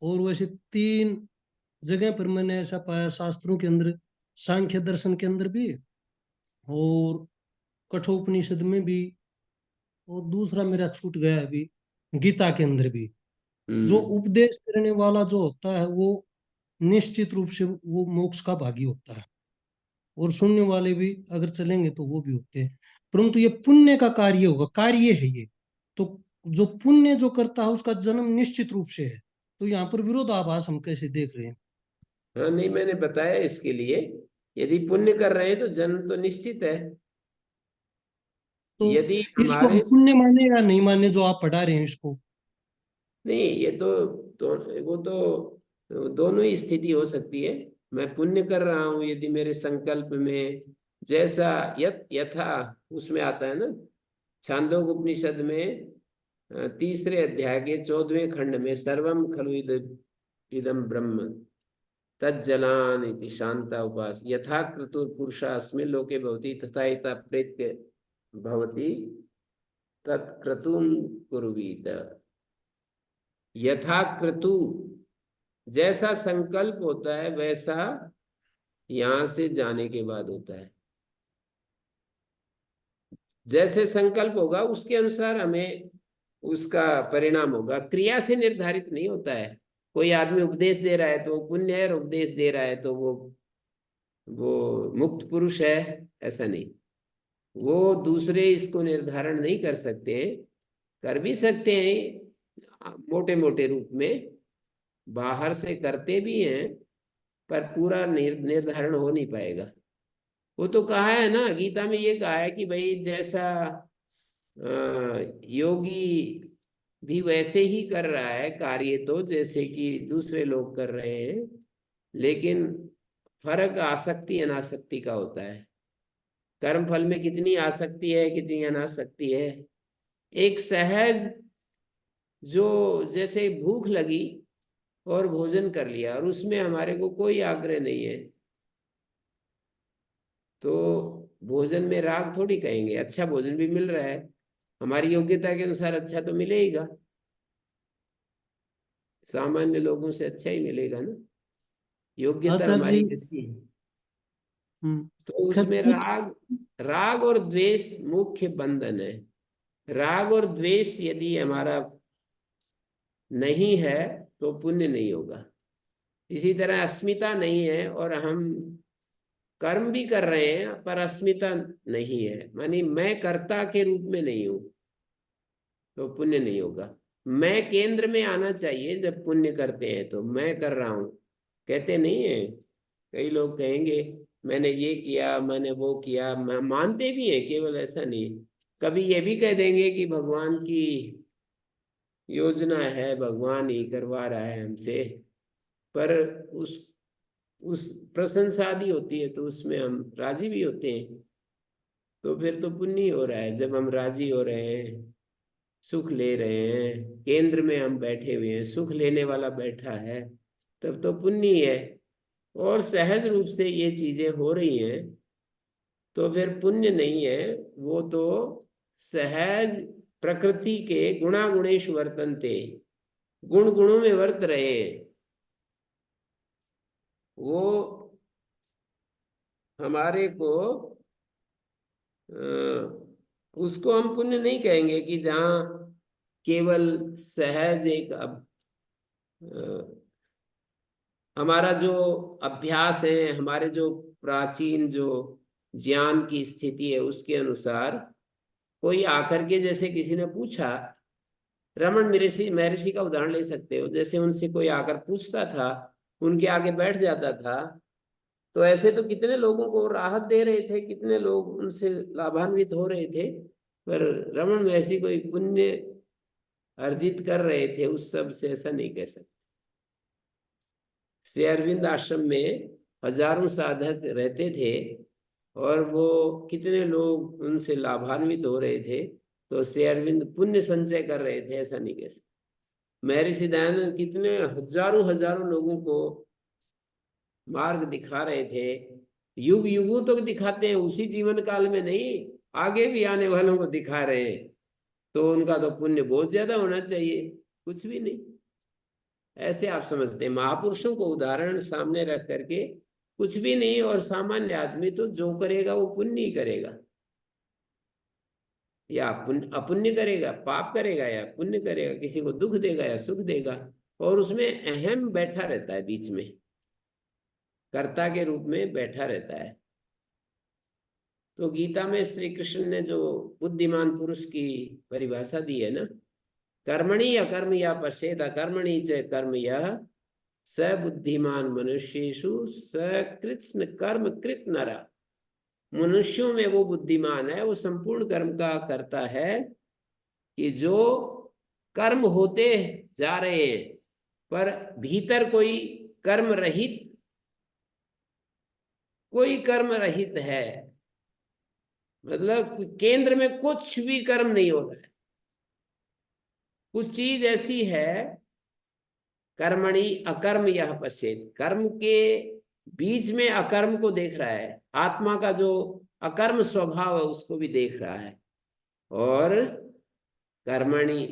और वैसे तीन जगह पर मैंने ऐसा पाया, शास्त्रों के अंदर, सांख्य दर्शन के अंदर भी, और कठोपनिषद में भी, और दूसरा मेरा छूट गया है अभी, गीता के अंदर भी। जो उपदेश करने वाला जो होता है वो निश्चित रूप से वो मोक्ष का भागी होता है, और सुनने वाले भी अगर चलेंगे तो वो भी होते हैं। परंतु ये पुण्य का कार्य होगा, कार्य है ये। तो जो पुण्य जो करता है उसका जन्म निश्चित रूप से है। तो यहाँ पर विरोधाभास हम कैसे देख रहे हैं? हाँ नहीं, मैंने बताया इसके लिए, यदि पुण्य कर रहे हैं तो जन्म तो निश्चित है। तो यदि इसको हम हमारे, पुण्य माने या नहीं माने जो आप पढ़ा रहे हैं इसको? नहीं ये तो वो तो दोनों ही स्थिति हो सकती है। मैं पुण्य कर रहा हूं यदि मेरे संकल्प में जैसा यथा उसमें आता है ना, छांदोग्य उपनिषद में तीसरे अध्याय के 14वें खंड में, सर्वम खलु इदम ब्रह्म तज्जलान इति शांता उपास यथा क्रतुर पुरुषा अस्मिन् लोके भवति तथा इता प्रेत्य भवति तत्क्रतुम कुर्वीत। यथा क्रतु, जैसा संकल्प होता है वैसा यहां से जाने के बाद होता है। जैसे संकल्प होगा उसके अनुसार हमें उसका परिणाम होगा, क्रिया से निर्धारित नहीं होता है। कोई आदमी उपदेश दे रहा है तो वो पुण्य है, और उपदेश दे रहा है तो वो मुक्त पुरुष है, ऐसा नहीं। वो दूसरे इसको निर्धारण नहीं कर सकते हैं, कर भी सकते हैं मोटे मोटे रूप में, बाहर से करते भी हैं, पर पूरा निर्धारण हो नहीं पाएगा। वो तो कहा है ना, गीता में ये कहा है कि भाई जैसा योगी भी वैसे ही कर रहा है कार्य, तो जैसे कि दूसरे लोग कर रहे हैं, लेकिन फर्क आसक्ति अनासक्ति का होता है। कर्म फल में कितनी आसक्ति है, कितनी अनासक्ति है। एक सहज, जो जैसे भूख लगी और भोजन कर लिया और उसमें हमारे को कोई आग्रह नहीं है, तो भोजन में राग थोड़ी कहेंगे। अच्छा भोजन भी मिल रहा है, हमारी योग्यता के अनुसार अच्छा तो मिलेगा, सामान्य लोगों से अच्छा ही मिलेगा ना, योग्यता आचार्य हमारी जी, कैसी है। हम्म, तो खैर उसमें राग राग और द्वेष मुख्य बंधन है। राग और द्वेष यदि हमारा नहीं है तो पुण्य नहीं होगा। इसी तरह अस्मिता नहीं है और हम कर्म भी कर रहे हैं पर अस्मिता नहीं है, मानी मैं कर्ता के रूप में नहीं हूं, तो पुण्य नहीं होगा। मैं केंद्र में आना चाहिए जब पुण्य करते हैं, तो मैं कर रहा हूं कहते नहीं है। कई लोग कहेंगे मैंने ये किया, मैंने वो किया, मानते भी हैं, केवल ऐसा नहीं। कभी ये भी कह देंगे कि भगवान की योजना है, भगवान ही करवा रहा है हमसे, पर उस प्रशंसा भी होती है तो उसमें हम राजी भी होते हैं, तो फिर तो पुण्य ही हो रहा है। जब हम राजी हो रहे हैं, सुख ले रहे हैं, केंद्र में हम बैठे हुए हैं, सुख लेने वाला बैठा है, तब तो पुण्य ही है। और सहज रूप से ये चीजें हो रही हैं तो फिर पुण्य नहीं है, वो तो सहज प्रकृति के गुणा गुणेश वर्तनते, गुण गुणों में वर्त रहे हैं। वो हमारे को उसको हम पुण्य नहीं कहेंगे कि जहाँ केवल सहज एक हमारा जो अभ्यास है, हमारे जो प्राचीन जो ज्ञान की स्थिति है उसके अनुसार कोई आकर के, जैसे किसी ने पूछा, रमन महर्षि महर्षि का उदाहरण ले सकते हो, जैसे उनसे कोई आकर पूछता था, उनके आगे बैठ जाता था, तो ऐसे तो कितने लोगों को राहत दे रहे थे, कितने लोग उनसे लाभान्वित हो रहे थे, पर रमन महर्षि कोई पुण्य अर्जित कर रहे थे उस सब से, ऐसा नहीं कह सकते। श्री अरविंद आश्रम में हजारों साधक रहते थे और वो कितने लोग उनसे लाभान्वित हो रहे थे, तो श्री अरविंद पुण्य संचय कर रहे थे, ऐसा नहीं कह सकते। महर्षि दयानंद कितने हजारों हजारों लोगों को मार्ग दिखा रहे थे, युग युगों तक दिखाते हैं, उसी जीवन काल में नहीं, आगे भी आने वालों को दिखा रहे हैं, तो उनका तो पुण्य बहुत ज्यादा होना चाहिए, कुछ भी नहीं। ऐसे आप समझते हैं। महापुरुषों को उदाहरण सामने रख करके कुछ भी नहीं, और सामान्य आदमी तो जो करेगा वो पुण्य ही करेगा, या पुण्य अपुण्य करेगा, पाप करेगा या पुण्य करेगा, किसी को दुख देगा या सुख देगा, और उसमें अहम बैठा रहता है, बीच में कर्ता के रूप में बैठा रहता है। तो गीता में श्री कृष्ण ने जो बुद्धिमान पुरुष की परिभाषा दी है ना, कर्मणि अकर्म या पश्येत अकर्मणि च कर्म यः स बुद्धिमान मनुष्येषु स कृत्स्न कर्म कृत नरा। मनुष्यों में वो बुद्धिमान है, वो संपूर्ण कर्म का करता है कि जो कर्म होते जा रहे हैं पर भीतर कोई कर्म रहित है, मतलब केंद्र में कुछ भी कर्म नहीं हो रहा है। कुछ चीज ऐसी है, कर्मणि अकर्म यह पश्येत, कर्म के बीच में अकर्म को देख रहा है, आत्मा का जो अकर्म स्वभाव है उसको भी देख रहा है। और कर्मणि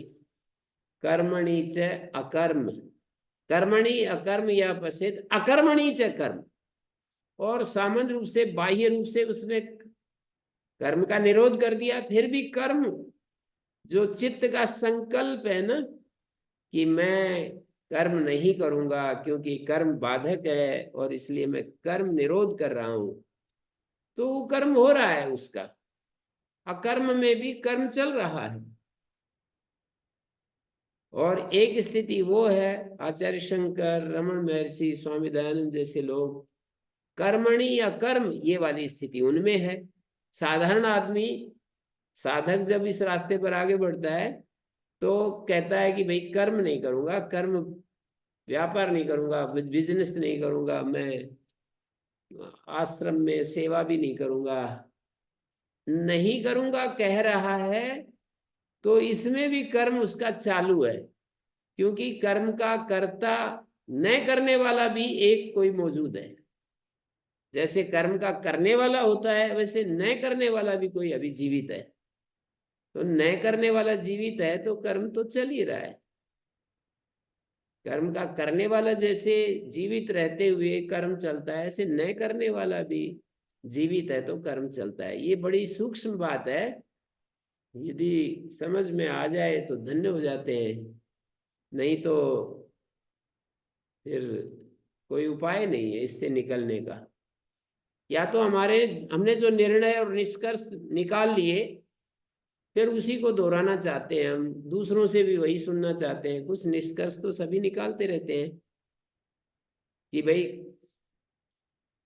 कर्मणि च अकर्म, कर्मणि अकर्म यह पश्येत अकर्मणि च कर्म। और सामान्य रूप से बाह्य रूप से उसने कर्म का निरोध कर दिया, फिर भी कर्म जो चित्त का संकल्प है ना कि मैं कर्म नहीं करूंगा क्योंकि कर्म बाधक है और इसलिए मैं कर्म निरोध कर रहा हूं, तो वो कर्म हो रहा है उसका, अकर्म में भी कर्म चल रहा है। और एक स्थिति वो है, आचार्य शंकर, रमन महर्षि, स्वामी दयानंद जैसे लोग कर्मणि या कर्म ये वाली स्थिति उनमें है। साधारण आदमी, साधक जब इस रास्ते पर आगे बढ़ता है तो कहता है कि भाई कर्म नहीं करूंगा, कर्म व्यापार नहीं करूंगा, बिजनेस नहीं करूंगा, मैं आश्रम में सेवा भी नहीं करूंगा, नहीं करूंगा कह रहा है, तो इसमें भी कर्म उसका चालू है, क्योंकि कर्म का कर्ता न करने वाला भी एक कोई मौजूद है। जैसे कर्म का करने वाला होता है वैसे न करने वाला भी कोई अभी जीवित है। तो न करने वाला जीवित है तो कर्म तो चल ही रहा है। कर्म का करने वाला जैसे जीवित रहते हुए कर्म चलता है, ऐसे न करने वाला भी जीवित है तो कर्म चलता है। ये बड़ी सूक्ष्म बात है, यदि समझ में आ जाए तो धन्य हो जाते हैं, नहीं तो फिर कोई उपाय नहीं है इससे निकलने का। या तो हमने जो निर्णय और निष्कर्ष निकाल लिए फिर उसी को दोहराना चाहते हैं, हम दूसरों से भी वही सुनना चाहते हैं। कुछ निष्कर्ष तो सभी निकालते रहते हैं कि भाई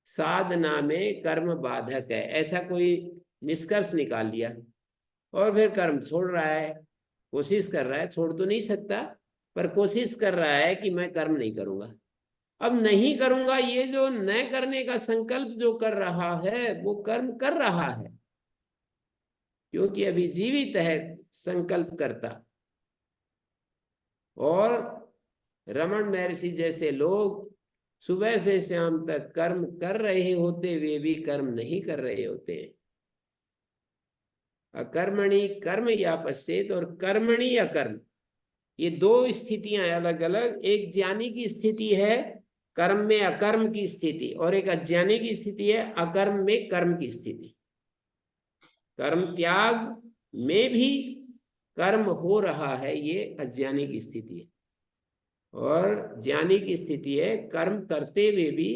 साधना में कर्म बाधक है, ऐसा कोई निष्कर्ष निकाल लिया और फिर कर्म छोड़ रहा है, कोशिश कर रहा है, छोड़ तो नहीं सकता पर कोशिश कर रहा है कि मैं कर्म नहीं करूंगा। अब नहीं करूंगा, ये जो न करने का संकल्प जो कर रहा है वो कर्म कर रहा है, क्योंकि अभी जीवित है संकल्प करता। और रमन महर्षि जैसे लोग सुबह से शाम तक कर्म कर रहे होते हुए भी कर्म नहीं कर रहे होते। अकर्मणि कर्म या पश्येत और कर्मणि अकर्म, ये दो स्थितियां अलग अलग। एक ज्ञानी की स्थिति है कर्म में अकर्म की स्थिति, और एक अज्ञानी की स्थिति है अकर्म में कर्म की स्थिति। कर्म त्याग में भी कर्म हो रहा है, ये अज्ञानी की स्थिति है। और ज्ञानी की स्थिति है कर्म करते हुए भी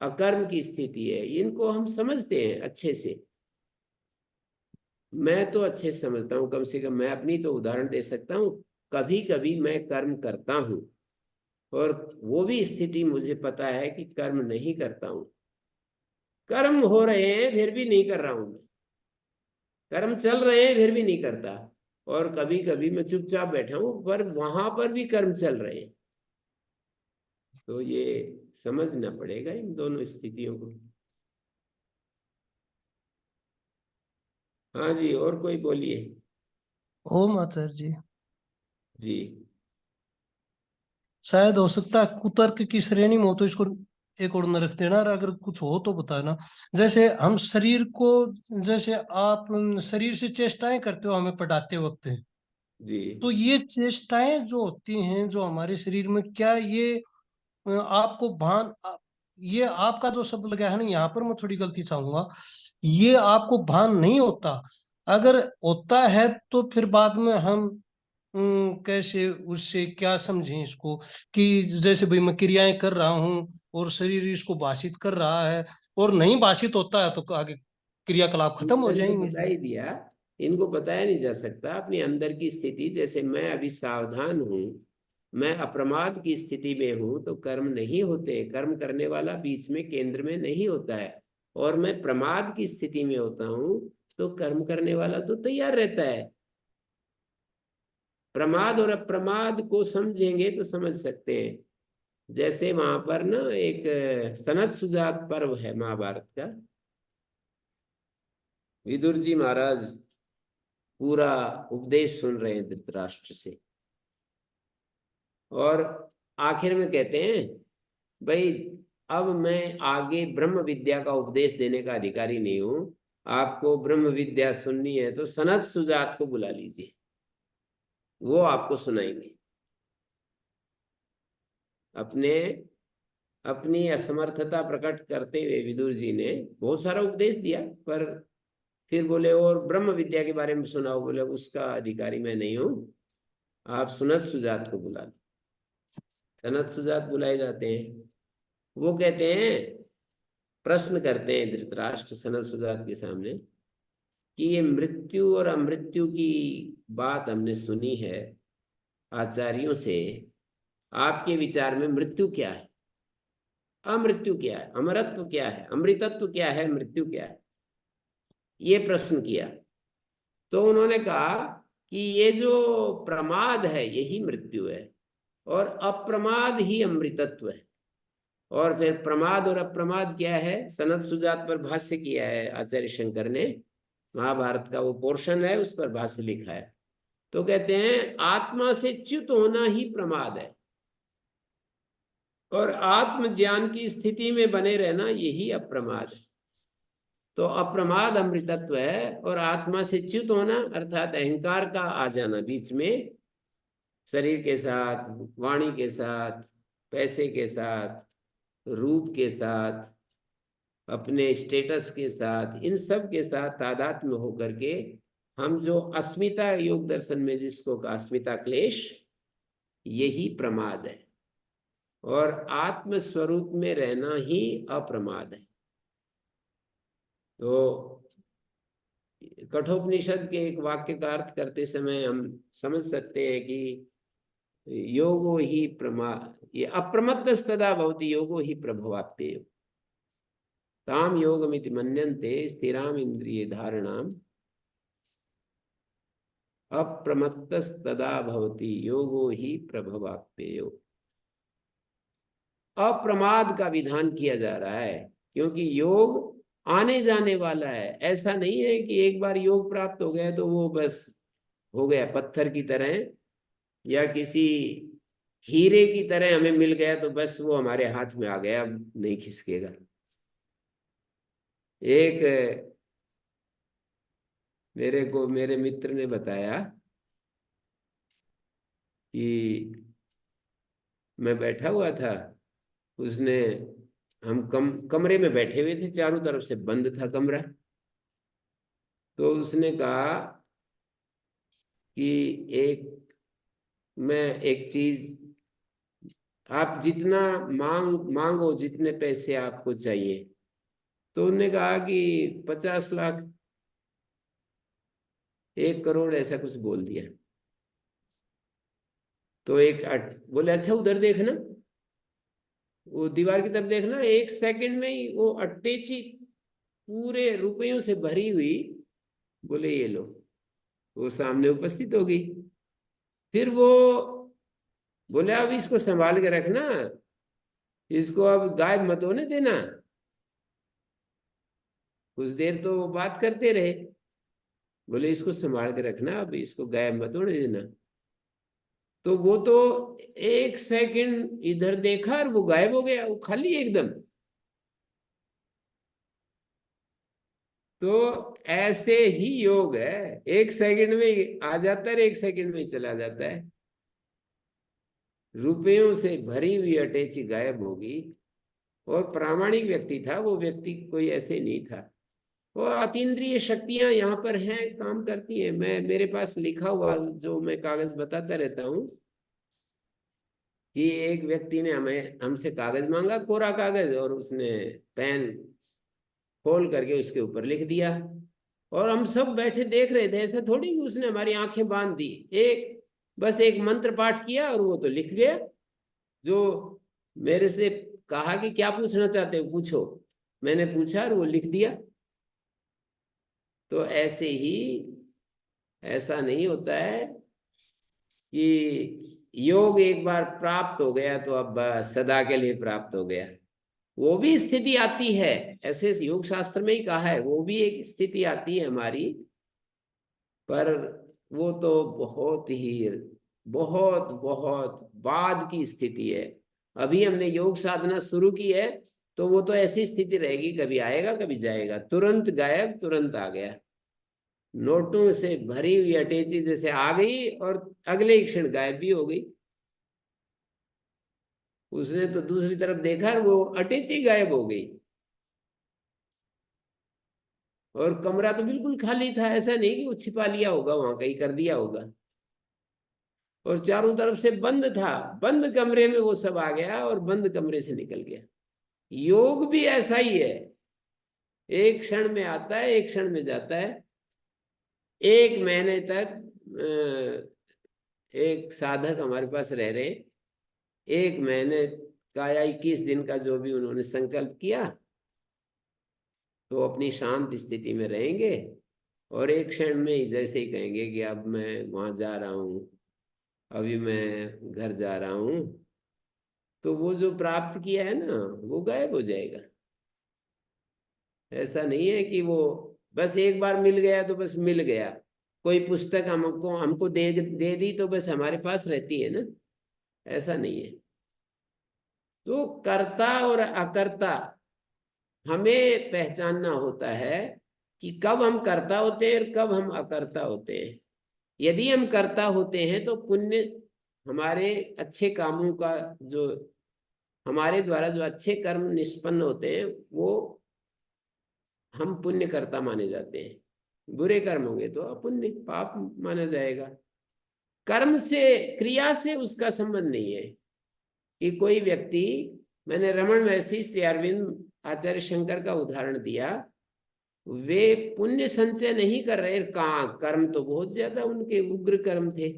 अकर्म की स्थिति है। इनको हम समझते हैं अच्छे से, मैं तो अच्छे से समझता हूँ, कम से कम मैं अपनी तो उदाहरण दे सकता हूँ। कभी कभी मैं कर्म करता हूँ और वो भी स्थिति मुझे पता है कि कर्म नहीं करता हूँ। कर्म हो रहे हैं फिर भी नहीं कर रहा हूं मैं, कर्म चल रहे हैं फिर भी नहीं करता। और कभी कभी मैं चुपचाप बैठा हूं पर वहां पर भी कर्म चल रहे हैं। तो ये समझना पड़ेगा इन दोनों स्थितियों को। हाँ जी, और कोई बोलिए। ओम आचार्य जी, जी शायद हो सकता है कुतर्क की श्रेणी में हो तो इसको एक और न रख देना, और अगर कुछ हो तो बताना। जैसे हम शरीर को, जैसे आप शरीर से चेष्टाएं करते हो हमें पढ़ाते वक्त, जी तो ये चेष्टाएं जो होती हैं जो हमारे शरीर में, क्या ये आपको ये आपका जो शब्द लगा है ना, यहाँ पर मैं थोड़ी गलती चाहूंगा, ये आपको भान नहीं होता। अगर होता है तो फिर बाद में हम कैसे उससे क्या समझें इसको, कि जैसे भाई मैं क्रियाएं कर रहा हूँ और शरीर इसको भाषित कर रहा है, और नहीं भाषित होता है तो आगे क्रियाकलाप खत्म हो मैंने तो जाएंगे। बता ही दिया, इनको बताया नहीं जा सकता अपनी अंदर की स्थिति। जैसे मैं अभी सावधान हूँ, मैं अप्रमाद की स्थिति में हूँ, तो कर्म नहीं होते, कर्म करने वाला बीच में केंद्र में नहीं होता है। और मैं प्रमाद की स्थिति में होता हूँ, तो कर्म करने वाला तो तैयार रहता है। प्रमाद और अप्रमाद को समझेंगे तो समझ सकते हैं। जैसे वहां पर ना एक सनत सुजात पर्व है महाभारत का। विदुर जी महाराज पूरा उपदेश सुन रहे हैं धृतराष्ट्र से, और आखिर में कहते हैं, भाई अब मैं आगे ब्रह्म विद्या का उपदेश देने का अधिकारी नहीं हूं, आपको ब्रह्म विद्या सुननी है तो सनत सुजात को बुला लीजिए, वो आपको सुनाएंगे। अपने अपनी असमर्थता प्रकट करते हुए विदुर जी ने बहुत सारा उपदेश दिया, पर फिर बोले और ब्रह्म विद्या के बारे में सुनाओ। बोले उसका अधिकारी मैं नहीं हूं, आप सुनत सुजात को बुला लो। सनत सुजात बुलाए जाते हैं। वो कहते हैं, प्रश्न करते हैं धृतराष्ट्र सनत सुजात के सामने कि ये मृत्यु और अमृत्यु की बात हमने सुनी है आचार्यों से, आपके विचार में मृत्यु क्या है, अमृत्यु क्या है, अमरत्व क्या है, अमृतत्व क्या है, मृत्यु क्या है? ये प्रश्न किया। तो उन्होंने कहा कि ये जो प्रमाद है यही मृत्यु है, और अप्रमाद ही अमृतत्व है। और फिर प्रमाद और अप्रमाद क्या है, सनत सुजात पर भाष्य किया है आचार्य शंकर ने, महाभारत का वो पोर्शन है उस पर भाष्य लिखा है। तो कहते हैं आत्मा से च्युत होना ही प्रमाद है, और आत्म ज्ञान की स्थिति में बने रहना यही अप्रमाद है। तो अप्रमाद अमृतत्व है, और आत्मा से च्युत होना अर्थात अहंकार का आ जाना बीच में, शरीर के साथ, वाणी के साथ, पैसे के साथ, रूप के साथ, अपने स्टेटस के साथ, इन सब के साथ तादात्म्य होकर के हम जो अस्मिता, योग दर्शन में जिसको का अस्मिता क्लेश, यही प्रमाद है। और आत्म स्वरूप में रहना ही अप्रमाद है। तो कठोपनिषद के एक वाक्य का अर्थ करते समय हम समझ सकते हैं कि योगो ही ये अप्रमत्तस्तदा भवति योगो ही प्रभवाप्येय ताम योगमिति मन्यन्ते स्थिराम इंद्रिय धारणाम अप्रमत्तस्तदा भवति योगो ही प्रभवाप्येय। अप्रमाद का विधान किया जा रहा है, क्योंकि योग आने जाने वाला है। ऐसा नहीं है कि एक बार योग प्राप्त हो गया तो वो बस हो गया, पत्थर की तरह या किसी हीरे की तरह हमें मिल गया तो बस वो हमारे हाथ में आ गया, अब नहीं खिसकेगा। एक मेरे मित्र ने बताया कि मैं बैठा हुआ था, उसने, हम कमरे में बैठे हुए थे, चारों तरफ से बंद था कमरा। तो उसने कहा कि मैं एक चीज, आप जितना मांगो, जितने पैसे आपको चाहिए। तो उन्होंने कहा कि 50 लाख, 1 करोड़, ऐसा कुछ बोल दिया। तो बोले अच्छा उधर देखना, वो दीवार की तरफ देखना। 1 सेकंड में ही वो अट्टेची पूरे रुपयों से भरी हुई, बोले ये लो, वो सामने उपस्थित हो गई। फिर वो बोले अब इसको संभाल के रखना, इसको अब गायब मत होने देना। कुछ देर तो वो बात करते रहे, बोले इसको संभाल के रखना, अब इसको गायब मत होने देना। तो वो तो 1 सेकंड इधर देखा और वो गायब हो गया, वो खाली एकदम। तो ऐसे ही योग है, 1 सेकंड में आ जाता है, 1 सेकंड में चला जाता है। रुपयों से भरी हुई अटैची गायब होगी। और प्रामाणिक व्यक्ति था वो व्यक्ति, कोई ऐसे नहीं था। वो अतीन्द्रिय शक्तियां यहाँ पर हैं, काम करती हैं। मैं, मेरे पास लिखा हुआ जो मैं कागज बताता रहता हूँ कि एक व्यक्ति ने हमें हमसे कागज मांगा, कोरा कागज, और उसने पेन खोल करके उसके ऊपर लिख दिया। और हम सब बैठे देख रहे थे। ऐसा थोड़ी कि उसने हमारी आंखें बांध दी, बस एक मंत्र पाठ किया और वो तो लिख गया। जो मेरे से कहा कि क्या पूछना चाहते हो पूछो, मैंने पूछा और वो लिख दिया। तो ऐसे ही, ऐसा नहीं होता है कि योग एक बार प्राप्त हो गया तो अब सदा के लिए प्राप्त हो गया। वो भी स्थिति आती है, ऐसे योग शास्त्र में ही कहा है, वो भी एक स्थिति आती है हमारी, पर वो तो बहुत बहुत बाद की स्थिति है। अभी हमने योग साधना शुरू की है, तो वो तो ऐसी स्थिति रहेगी, कभी आएगा कभी जाएगा, तुरंत गायब तुरंत आ गया। नोटों से भरी हुई अटैची जैसे आ गई और अगले ही क्षण गायब भी हो गई। उसने तो दूसरी तरफ देखा, वो अटैची गायब हो गई। और कमरा तो बिल्कुल खाली था, ऐसा नहीं कि वो छिपा लिया होगा, वहां कहीं कर दिया होगा। और चारों तरफ से बंद था, बंद कमरे में वो सब आ गया और बंद कमरे से निकल गया। योग भी ऐसा ही है, एक क्षण में आता है, एक क्षण में जाता है। 1 महीने तक एक साधक हमारे पास रह रहे, 1 महीने का या 21 दिन का जो भी उन्होंने संकल्प किया, तो अपनी शांत स्थिति में रहेंगे और एक क्षण में ही जैसे ही कहेंगे कि अब मैं वहां जा रहा हूँ, अभी मैं घर जा रहा हूँ, तो वो जो प्राप्त किया है ना वो गायब हो जाएगा। ऐसा नहीं है कि वो बस एक बार मिल गया तो बस मिल गया। कोई पुस्तक हमको हमको दे दी तो बस हमारे पास रहती है ना, ऐसा नहीं है। तो कर्ता और अकर्ता हमें पहचानना होता है कि कब हम कर्ता होते हैं और कब हम अकर्ता होते हैं। यदि हम कर्ता होते हैं तो पुण्य, हमारे अच्छे कामों का जो, हमारे द्वारा जो अच्छे कर्म निष्पन्न होते हैं वो हम पुण्य कर्ता माने जाते हैं। बुरे कर्म होंगे तो अपुण्य पाप माना जाएगा। कर्म से, क्रिया से उसका संबंध नहीं है कि कोई व्यक्ति, मैंने रमन महर्षि श्री अरविंद आचार्य शंकर का उदाहरण दिया, वे पुण्य संचय नहीं कर रहे, कहाँ, कर्म तो बहुत ज्यादा उनके उग्र कर्म थे,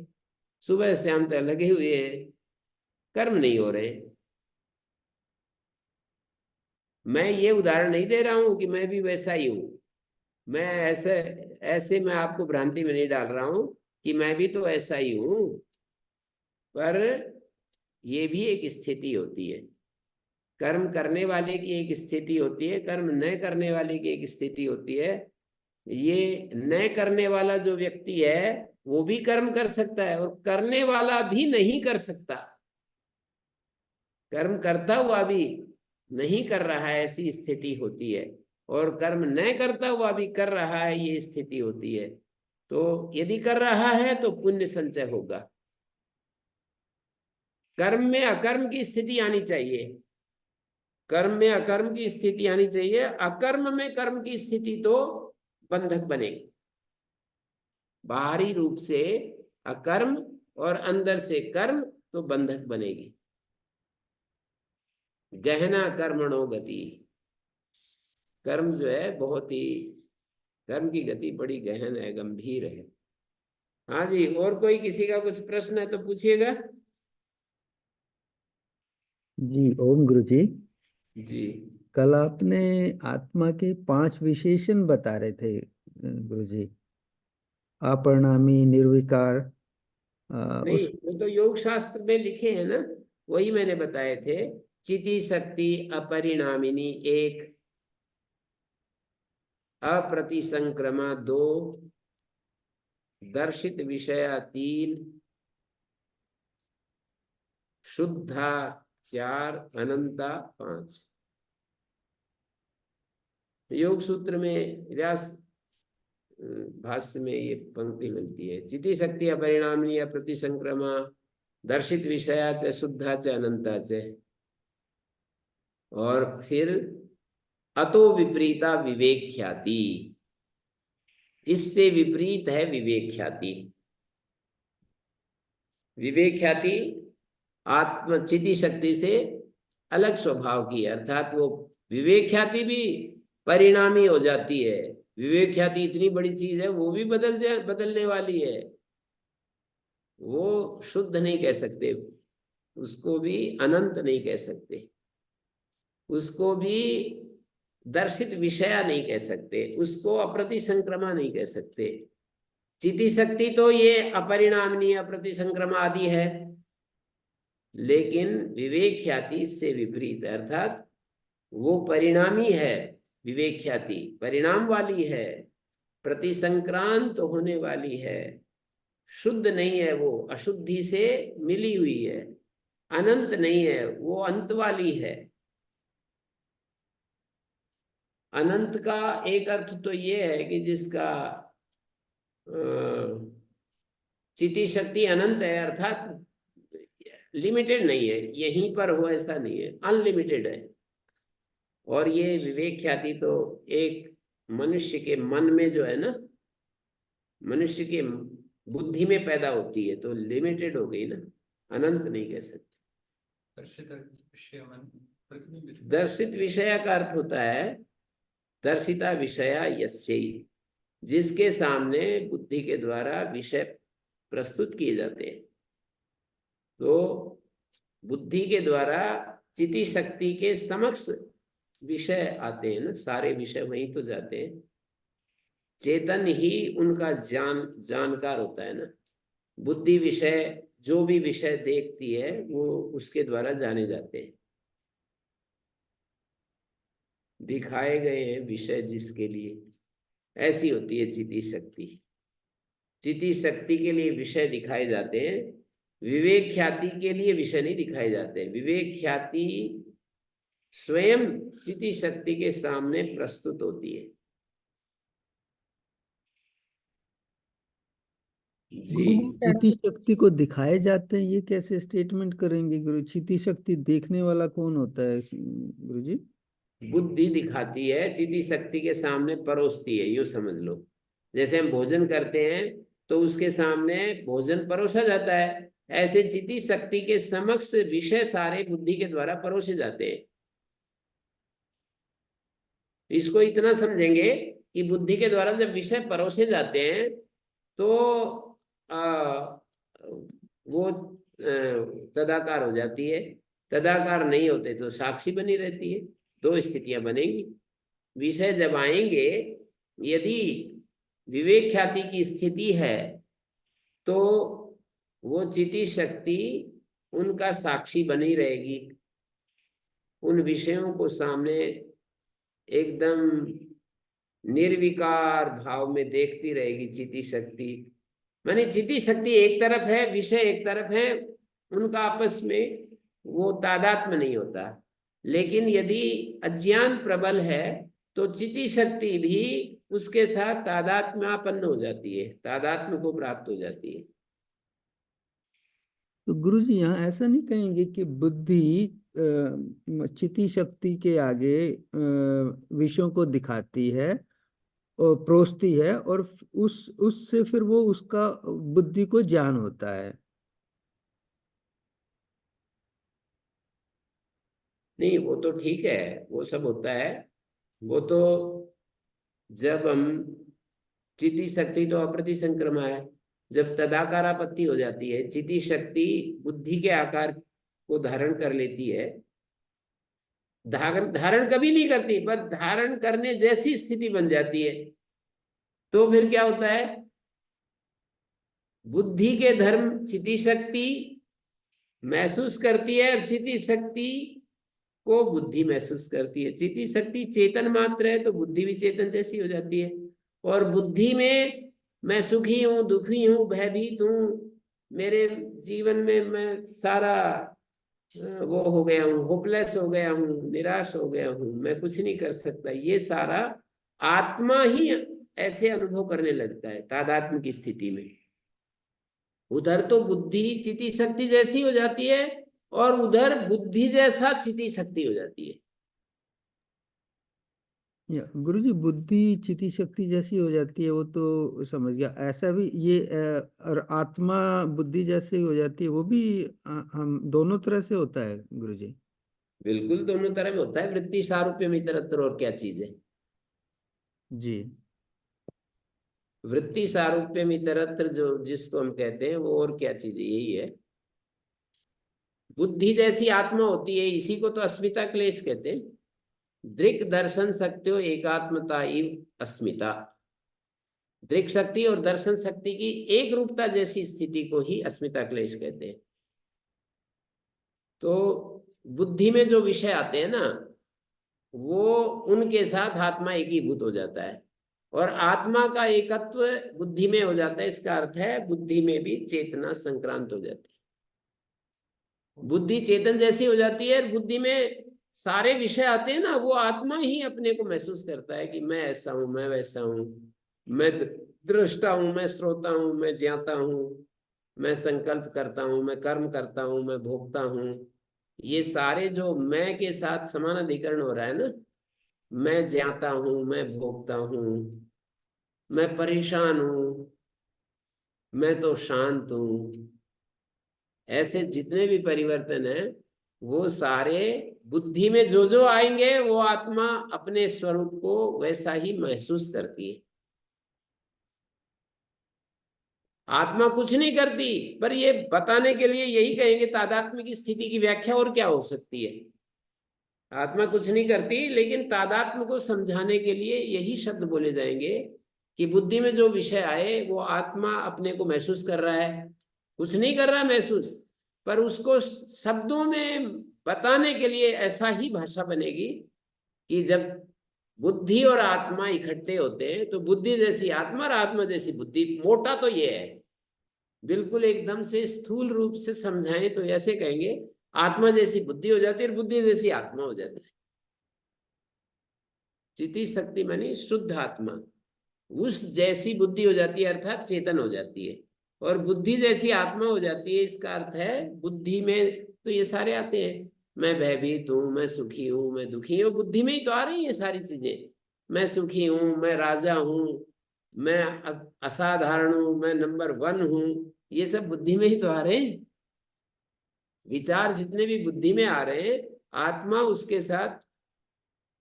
सुबह शाम तक लगे हुए हैं, कर्म नहीं हो रहे। मैं ये उदाहरण नहीं दे रहा हूं कि मैं भी वैसा ही हूं, मैं ऐसे ऐसे मैं आपको भ्रांति में नहीं डाल रहा हूं कि मैं भी तो ऐसा ही हूं, पर ये भी एक स्थिति होती है। कर्म करने वाले की एक स्थिति होती है, कर्म न करने वाले की एक स्थिति होती है। ये न करने वाला जो व्यक्ति है वो भी कर्म कर सकता है और करने वाला भी नहीं कर सकता। कर्म करता हुआ भी नहीं कर रहा है, ऐसी स्थिति होती है, और कर्म न करता हुआ भी कर रहा है, ये स्थिति होती है। तो यदि कर रहा है तो पुण्य संचय होगा। कर्म में अकर्म की स्थिति आनी चाहिए, कर्म में अकर्म की स्थिति आनी चाहिए, अकर्म में कर्म की स्थिति तो बंधक बनेगी। बाहरी रूप से अकर्म और अंदर से कर्म तो बंधक बनेगी। गहना कर्मणो गति, कर्म जो है बहुत ही, कर्म की गति बड़ी गहन है, गंभीर है। हाँ जी, और कोई किसी का कुछ प्रश्न है तो पूछिएगा। जी ओम गुरु जी। जी कल आपने आत्मा के 5 विशेषण बता रहे थे गुरु जी, अपरिणामी, निर्विकार, नहीं, वो तो योग शास्त्र में लिखे हैं ना, वही मैंने बताए थे। चिति शक्ति अपरिणामिनी 1, अप्रतिसंक्रमा 2, दर्शित विषया 3, शुद्धा 4, अनंता 5। योग सूत्र में व्यास भाष्य में ये पंक्ति मिलती है, चिति शक्ति अपरिणामी प्रतिसंक्रमा दर्शित विषया च शुद्धा च अनंता च। और फिर अतो विपरीता विवेक ख्याति, इससे विपरीत है विवेक ख्याति। विवेक ख्याति आत्मचिति शक्ति से अलग स्वभाव की है, अर्थात वो विवेक ख्याति भी परिणामी हो जाती है। विवेक ख्याति इतनी बड़ी चीज है, वो भी बदलने वाली है, वो शुद्ध नहीं कह सकते, उसको भी अनंत नहीं कह सकते, उसको भी दर्शित विषया नहीं कह सकते, उसको अप्रतिसंक्रमा नहीं कह सकते। चिति शक्ति तो ये अपरिणामनीय अप्रतिसंक्रमा आदि है, लेकिन विवेक ख्याति इससे विपरीत है, अर्थात वो परिणामी है। विवेक ख्याति परिणाम वाली है, प्रतिसंक्रांत होने वाली है, शुद्ध नहीं है, वो अशुद्धि से मिली हुई है, अनंत नहीं है, वो अंत वाली है। अनंत का एक अर्थ तो ये है कि जिसका चिति शक्ति अनंत है, अर्थात लिमिटेड नहीं है, यहीं पर हो ऐसा नहीं है, अनलिमिटेड है। और ये विवेक ख्याति तो एक मनुष्य के मन में जो है ना, मनुष्य के बुद्धि में पैदा होती है, तो लिमिटेड हो गई ना, अनंत नहीं कह सकते। दर्शित विषय का अर्थ होता है दर्शिता विषया यस्यैहि, जिसके सामने बुद्धि के द्वारा विषय प्रस्तुत किए जाते हैं। तो बुद्धि के द्वारा चिति शक्ति के समक्ष विषय आते हैं ना, सारे विषय वहीं तो जाते हैं। चेतन ही उनका जानकार होता है ना। बुद्धि विषय जो भी विषय देखती है वो उसके द्वारा जाने जाते हैं, दिखाए गए हैं विषय जिसके लिए, ऐसी होती है चिति शक्ति। चिति शक्ति के लिए विषय दिखाए जाते हैं, विवेक ख्याति के लिए विषय नहीं दिखाए जाते। विवेक ख्याति स्वयं चिति शक्ति के सामने प्रस्तुत होती है। जी, चिति शक्ति को दिखाए जाते हैं, ये कैसे स्टेटमेंट करेंगे गुरु? चिति शक्ति देखने वाला कौन होता है गुरु जी? बुद्धि दिखाती है, चिति शक्ति के सामने परोसती है, यूं समझ लो। जैसे हम भोजन करते हैं तो उसके सामने भोजन परोसा जाता है, ऐसे चिति शक्ति के समक्ष विषय सारे बुद्धि के द्वारा परोसे जाते हैं। इसको इतना समझेंगे कि बुद्धि के द्वारा जब विषय परोसे जाते हैं तो वो तदाकार हो जाती है, तदाकार नहीं होते तो साक्षी बनी रहती है। दो स्थितियां बनेंगी। विषय जब आएंगे, यदि विवेक ख्याति की स्थिति है तो वो चिति शक्ति उनका साक्षी बनी रहेगी, उन विषयों को सामने एकदम निर्विकार भाव में देखती रहेगी चिति शक्ति। माने चिति शक्ति एक तरफ है, विषय एक तरफ है, उनका आपस में वो तादात्म्य नहीं होता। लेकिन यदि अज्ञान प्रबल है तो चिति शक्ति भी उसके साथ तादात्म्यापन्न हो जाती है, तादात्म्य को प्राप्त हो जाती है। तो गुरु जी यहाँ ऐसा नहीं कहेंगे कि बुद्धि चिति शक्ति के आगे विषयों को दिखाती है और परोसती है, और उससे फिर वो उसका बुद्धि को ज्ञान होता है? नहीं, वो तो ठीक है, वो सब होता है। वो तो जब हम चिति शक्ति तो अप्रतिसंक्रमा है, जब तदाकार आपत्ति हो जाती है, चिति शक्ति बुद्धि के आकार को धारण कर लेती है। धारण कभी नहीं करती, पर धारण करने जैसी स्थिति बन जाती है, तो फिर क्या होता है? बुद्धि के धर्म चिति शक्ति महसूस करती है और चिति शक्ति को बुद्धि महसूस करती है। चिति शक्ति चेतन मात्र है तो बुद्धि भी चेतन जैसी हो जाती है। और बुद्धि में मैं सुखी हूँ, दुखी हूँ, भयभीत हूँ, मेरे जीवन में मैं सारा वो हो गया हूँ, होपलेस हो गया हूँ, निराश हो गया हूँ, मैं कुछ नहीं कर सकता, ये सारा आत्मा ही ऐसे अनुभव करने लगता है तादात्म्य की स्थिति में। उधर तो बुद्धि चिति शक्ति जैसी हो जाती है और उधर बुद्धि जैसा चिति शक्ति हो जाती है। गुरुजी बुद्धि चिति शक्ति जैसी हो जाती है वो तो समझ गया, ऐसा भी ये और आत्मा बुद्धि जैसी हो जाती है वो भी हम दोनों तरह से होता है गुरुजी? बिल्कुल दोनों तरह में होता है। वृत्ति सारूप्यम इतरत्र, और क्या चीज है? जी। वृत्ति सारूप्यम इतरत्र जो जिसको हम कहते हैं वो और क्या चीज है? यही है। बुद्धि जैसी आत्मा होती है, इसी को तो अस्मिता क्लेश कहते हैं। दृक् दर्शन शक्तियो एकात्मता इव अस्मिता। दृक् शक्ति और दर्शन शक्ति की एक रूपता जैसी स्थिति को ही अस्मिता क्लेश कहते हैं। तो बुद्धि में जो विषय आते हैं ना, वो उनके साथ आत्मा एकीभूत हो जाता है और आत्मा का एकत्व बुद्धि में हो जाता है। इसका अर्थ है बुद्धि में भी चेतना संक्रांत हो जाती है। बुद्धि चेतन जैसी हो जाती है। बुद्धि में सारे विषय आते हैं ना, वो आत्मा ही अपने को महसूस करता है कि मैं ऐसा हूं, मैं वैसा हूं, मैं दृष्टा हूं, मैं श्रोता हूं, मैं ज्ञाता हूं, मैं संकल्प करता हूं, मैं कर्म करता हूं, मैं भोगता हूं। ये सारे जो मैं के साथ समानाधिकरण हो रहा है ना, मैं ज्ञाता हूं, मैं भोगता हूं, मैं परेशान हूं, मैं तो शांत हूं, ऐसे जितने भी परिवर्तन है वो सारे बुद्धि में जो जो आएंगे वो आत्मा अपने स्वरूप को वैसा ही महसूस करती है। आत्मा कुछ नहीं करती, पर ये बताने के लिए यही कहेंगे तादात्म्य की स्थिति की व्याख्या और क्या हो सकती है। आत्मा कुछ नहीं करती, लेकिन तादात्म्य को समझाने के लिए यही शब्द बोले जाएंगे कि बुद्धि में जो विषय आए वो आत्मा अपने को महसूस कर रहा है, कुछ नहीं कर रहा महसूस, पर उसको शब्दों में बताने के लिए ऐसा ही भाषा बनेगी कि जब बुद्धि और आत्मा इकट्ठे होते हैं तो बुद्धि जैसी आत्मा और आत्मा जैसी बुद्धि। मोटा तो ये है, बिल्कुल एकदम से स्थूल रूप से समझाएं तो ऐसे कहेंगे आत्मा जैसी बुद्धि हो जाती है और बुद्धि जैसी आत्मा हो जाती है। चिति शक्ति मानी शुद्ध आत्मा, उस जैसी बुद्धि हो जाती है अर्थात चेतन हो जाती है, और बुद्धि जैसी आत्मा हो जाती है। इसका अर्थ है बुद्धि में तो ये सारे आते हैं, मैं भयभीत हूं, मैं सुखी हूं, मैं दुखी हूं, बुद्धि में ही तो आ रही है सारी चीजें। मैं सुखी हूं, मैं राजा हूं, मैं असाधारण हूं, मैं नंबर 1 हूं, ये सब बुद्धि में ही तो आ रहे हैं। विचार जितने भी बुद्धि में आ रहे हैं, आत्मा उसके साथ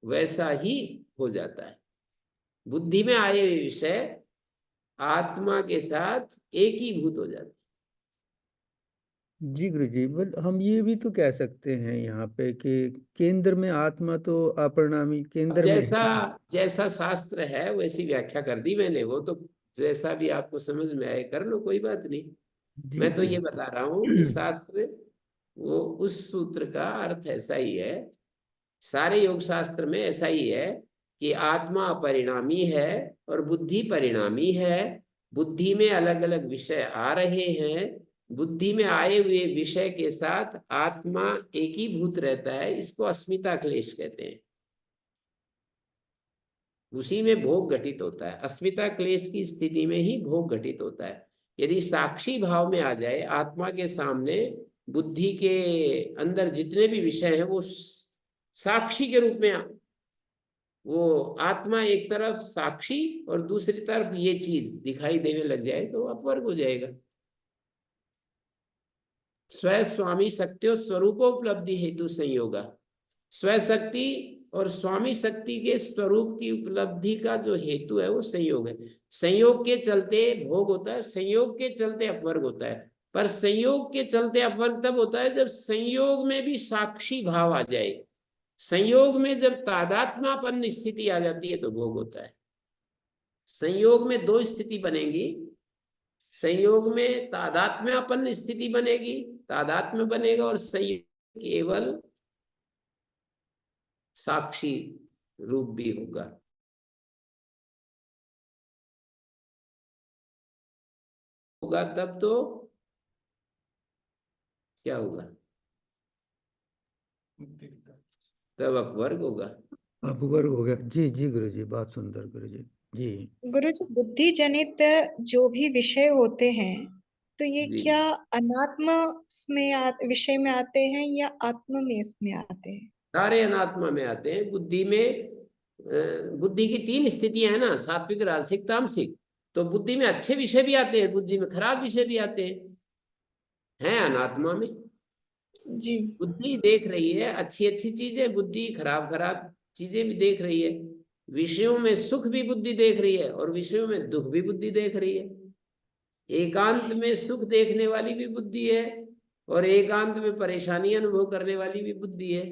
वैसा ही हो जाता है। बुद्धि में आए हुए विषय आत्मा के साथ एकीभूत हो जाते हैं। जी गुरुजी, बट हम ये भी तो कह सकते हैं यहाँ पे कि केंद्र में आत्मा तो अपरिणामी अब केंद्र में जैसा है। जैसा शास्त्र है वैसी व्याख्या कर दी मैंने, वो तो जैसा भी आपको समझ में आए कर लो, कोई बात नहीं। जी मैं तो जी। ये बता रहा हूँ कि शास्त्र वो उस सूत्र का अर्थ ऐसा ही है, सारे योग शास्त्र में ऐसा ही है कि आत्मा परिणामी है और बुद्धि परिणामी है। बुद्धि में अलग अलग विषय आ रहे हैं, बुद्धि में आए हुए विषय के साथ आत्मा एकीभूत रहता है, इसको अस्मिता क्लेश कहते हैं। उसी में भोग घटित होता है, अस्मिता क्लेश की स्थिति में ही भोग घटित होता है। यदि साक्षी भाव में आ जाए आत्मा के सामने, बुद्धि के अंदर जितने भी विषय हैं वो साक्षी के रूप में वो आत्मा एक तरफ साक्षी और दूसरी तरफ ये चीज दिखाई देने लग जाए तो अपवर्ग हो जाएगा। स्व स्वामी शक्तियों स्वरूपोपलब्धि हेतु संयोगा। स्व शक्ति और स्वामी शक्ति के स्वरूप की उपलब्धि का जो हेतु है वो संयोग है। संयोग के चलते भोग होता है, संयोग के चलते अपवर्ग होता है। पर संयोग के चलते अपवर्ग तब होता है जब संयोग में भी साक्षी भाव आ जाए। संयोग में जब तादात्म्यपन्न स्थिति आ जाती है तो भोग होता है। संयोग में 2 स्थिति बनेगी। संयोग में तादात्म्यपन्न स्थिति बनेगी, तादात्म्य बनेगा, और संयोग केवल साक्षी रूप भी होगा। होगा तब तो क्या होगा? तब अपवर्ग होगा। अपवर्ग हो गया। जी जी गुरु जी, बहुत सुंदर गुरु जी। जी गुरु जी, बुद्धि जनित जो भी विषय होते हैं तो ये जी क्या अनात्म में विषय में आते हैं या आत्म में इसमें आते हैं? सारे अनात्मा में आते हैं। बुद्धि में बुद्धि की 3 स्थितियां है ना, सात्विक, राजसिक, तामसिक। तो बुद्धि में अच्छे विषय भी आते हैं, बुद्धि में खराब विषय भी आते हैं अनात्मा में। जी। बुद्धि देख रही है अच्छी अच्छी चीजें, बुद्धि खराब खराब चीजें भी देख रही है। विषयों में सुख भी बुद्धि देख रही है और विषयों में दुख भी बुद्धि देख रही है। एकांत में सुख देखने वाली भी बुद्धि है और एकांत में परेशानी अनुभव करने वाली भी बुद्धि है।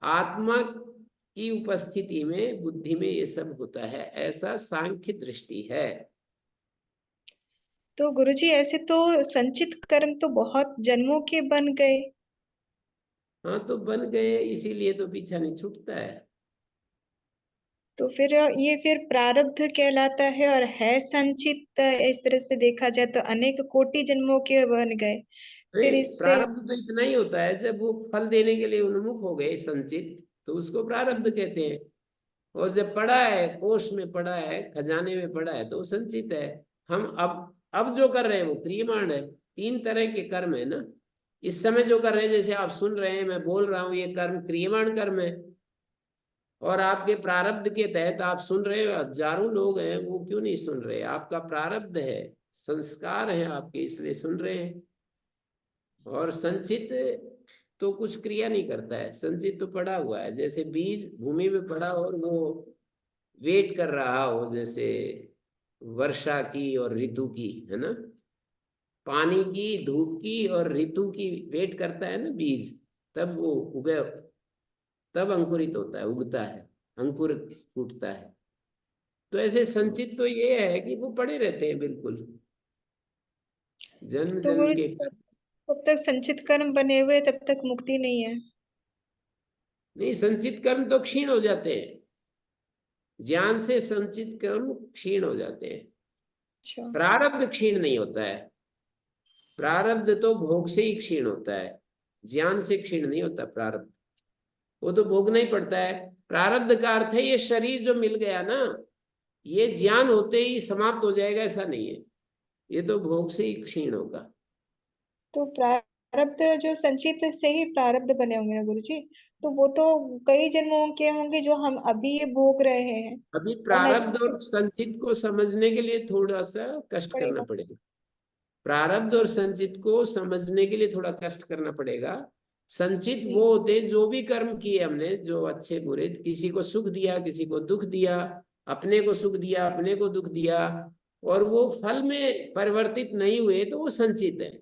आत्मा की उपस्थिति में बुद्धि में ये सब होता है, ऐसा सांख्य दृष्टि है। तो गुरु जी, ऐसे तो संचित कर्म तो बहुत जन्मों के बन गए। हाँ, तो बन गए, इसीलिए तो पीछा नहीं छूटता है। तो फिर ये फिर प्रारब्ध कहलाता है और है संचित। इस तरह से देखा जाए तो अनेक कोटि जन्मों के बन गए। फिर नहीं, इससे प्रारब्ध तो इतना ही होता है, जब वो फल देने के लिए उन्मुख हो गए संचित, तो उसको प्रारब्ध कहते हैं। और जब पड़ा है, कोष में पड़ा है, खजाने में पड़ा है, तो वो संचित है। हम अब जो कर रहे हैं वो क्रियमाण है। 3 तरह के कर्म है ना। इस समय जो कर रहे हैं, जैसे आप सुन रहे हैं, मैं बोल रहा हूँ, ये कर्म क्रियमाण कर्म है। और आपके प्रारब्ध के तहत आप सुन रहे हो। हजारों लोग हैं, वो क्यों नहीं सुन रहे? आपका प्रारब्ध है, संस्कार है आपके, इसलिए सुन रहे हैं। और संचित तो कुछ क्रिया नहीं करता है, संचित तो पड़ा हुआ है, जैसे बीज भूमि में पड़ा और वो वेट कर रहा हो, जैसे वर्षा की और ऋतु की, है ना। पानी की, धूप की और ऋतु की वेट करता है ना बीज, तब वो उगे, तब अंकुरित होता है, उगता है, अंकुर फूटता है। तो ऐसे संचित तो ये है कि वो पड़े रहते हैं बिल्कुल, जन्म तो जन्म गुरु के। जी, जब तक संचित कर्म बने हुए तब तक मुक्ति नहीं है। नहीं, संचित कर्म तो क्षीण हो जाते हैं, ज्ञान से संचित कर्म क्षीण हो जाते हैं। अच्छा। प्रारब्ध क्षीण नहीं होता है, प्रारब्ध तो भोग से ही क्षीण होता है, ज्ञान से क्षीण नहीं होता प्रारब्ध। वो तो भोगना ही पड़ता है। प्रारब्ध का अर्थ है ये शरीर जो मिल गया ना, ये ज्ञान होते ही समाप्त हो जाएगा, ऐसा नहीं है। ये तो भोग से ही क्षीण होगा। तो प्रारब्ध जो संचित से ही प्रारब्ध बने होंगे ना गुरु जी, तो वो तो कई जन्मों के होंगे जो हम अभी ये भोग रहे हैं। अभी और न प्रारब्ध जाने और संचित को समझने के लिए थोड़ा सा कष्ट करना पड़ेगा। पड़ेगा। प्रारब्ध और संचित को समझने के लिए थोड़ा कष्ट करना पड़ेगा। संचित जी। वो होते हैं जो भी कर्म किए हमने, जो अच्छे बुरे, किसी को सुख दिया, किसी को दुख दिया, अपने को सुख दिया, अपने को दुख दिया, और वो फल में परिवर्तित नहीं हुए, तो वो संचित है।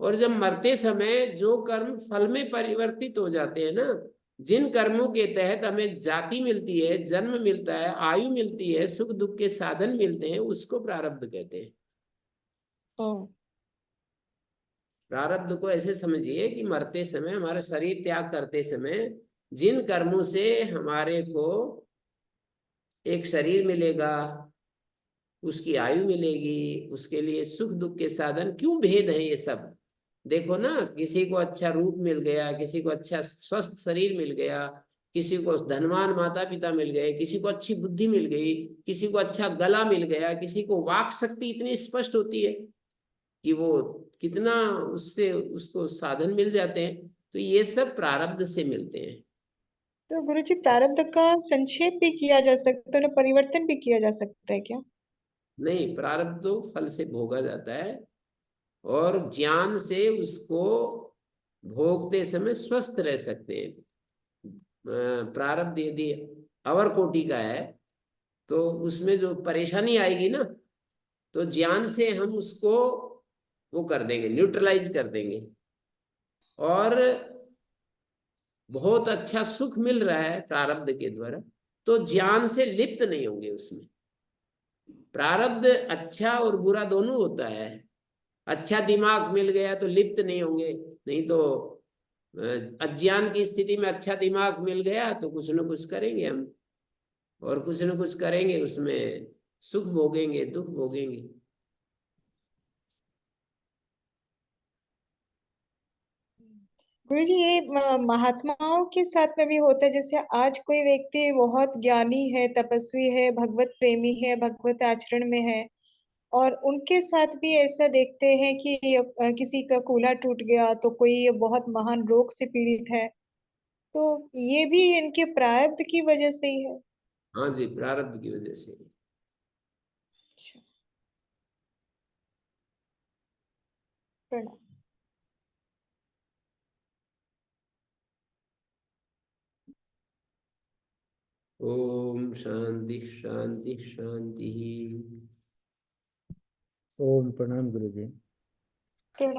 और जब मरते समय जो कर्म फल में परिवर्तित हो जाते हैं ना, जिन कर्मों के तहत हमें जाति मिलती है, जन्म मिलता है, आयु मिलती है, सुख दुख के साधन मिलते हैं, उसको प्रारब्ध कहते हैं। ओ। प्रारब्ध को ऐसे समझिए कि मरते समय, हमारा शरीर त्याग करते समय, जिन कर्मों से हमारे को एक शरीर मिलेगा, उसकी आयु मिलेगी, उसके लिए सुख दुख के साधन, क्यों भेद है ये सब। देखो ना, किसी को अच्छा रूप मिल गया, किसी को अच्छा स्वस्थ शरीर मिल गया, किसी को धनवान माता पिता मिल गए, किसी को अच्छी बुद्धि मिल गई, किसी को अच्छा गला मिल गया, किसी को वाक शक्ति इतनी स्पष्ट होती है कि वो कितना, उससे उसको साधन मिल जाते हैं। तो ये सब प्रारब्ध से मिलते हैं। तो गुरु जी, प्रारब्ध का संक्षेप भी किया जा सकता है, उन्हें परिवर्तन भी किया जा सकता है क्या? नहीं, प्रारब्ध तो फल से भोगा जाता है, और ज्ञान से उसको भोगते समय स्वस्थ रह सकते हैं। प्रारब्ध यदि अवर कोटि का है, तो उसमें जो परेशानी आएगी ना, तो ज्ञान से हम उसको वो कर देंगे, न्यूट्रलाइज कर देंगे। और बहुत अच्छा सुख मिल रहा है प्रारब्ध के द्वारा, तो ज्ञान से लिप्त नहीं होंगे उसमें। प्रारब्ध अच्छा और बुरा दोनों होता है। अच्छा दिमाग मिल गया तो लिप्त नहीं होंगे, नहीं तो अज्ञान की स्थिति में अच्छा दिमाग मिल गया तो कुछ न कुछ करेंगे हम, और कुछ न कुछ करेंगे, उसमें सुख भोगेंगे, दुख भोगेंगे। गुरुजी ये महात्माओं के साथ में भी होता है, जैसे आज कोई व्यक्ति बहुत ज्ञानी है, तपस्वी है, भगवत प्रेमी है, भगवत आचरण में है, और उनके साथ भी ऐसा देखते हैं कि किसी का कूल्हा टूट गया तो कोई बहुत महान रोग से पीड़ित है, तो ये भी इनके प्रारब्ध की वजह से ही है। हाँ जी, प्रारब्ध की वजह से। अच्छा, प्रणाम। ओम शांति शांति शांति। ओम प्रणाम गुरु जी। प्रणाम।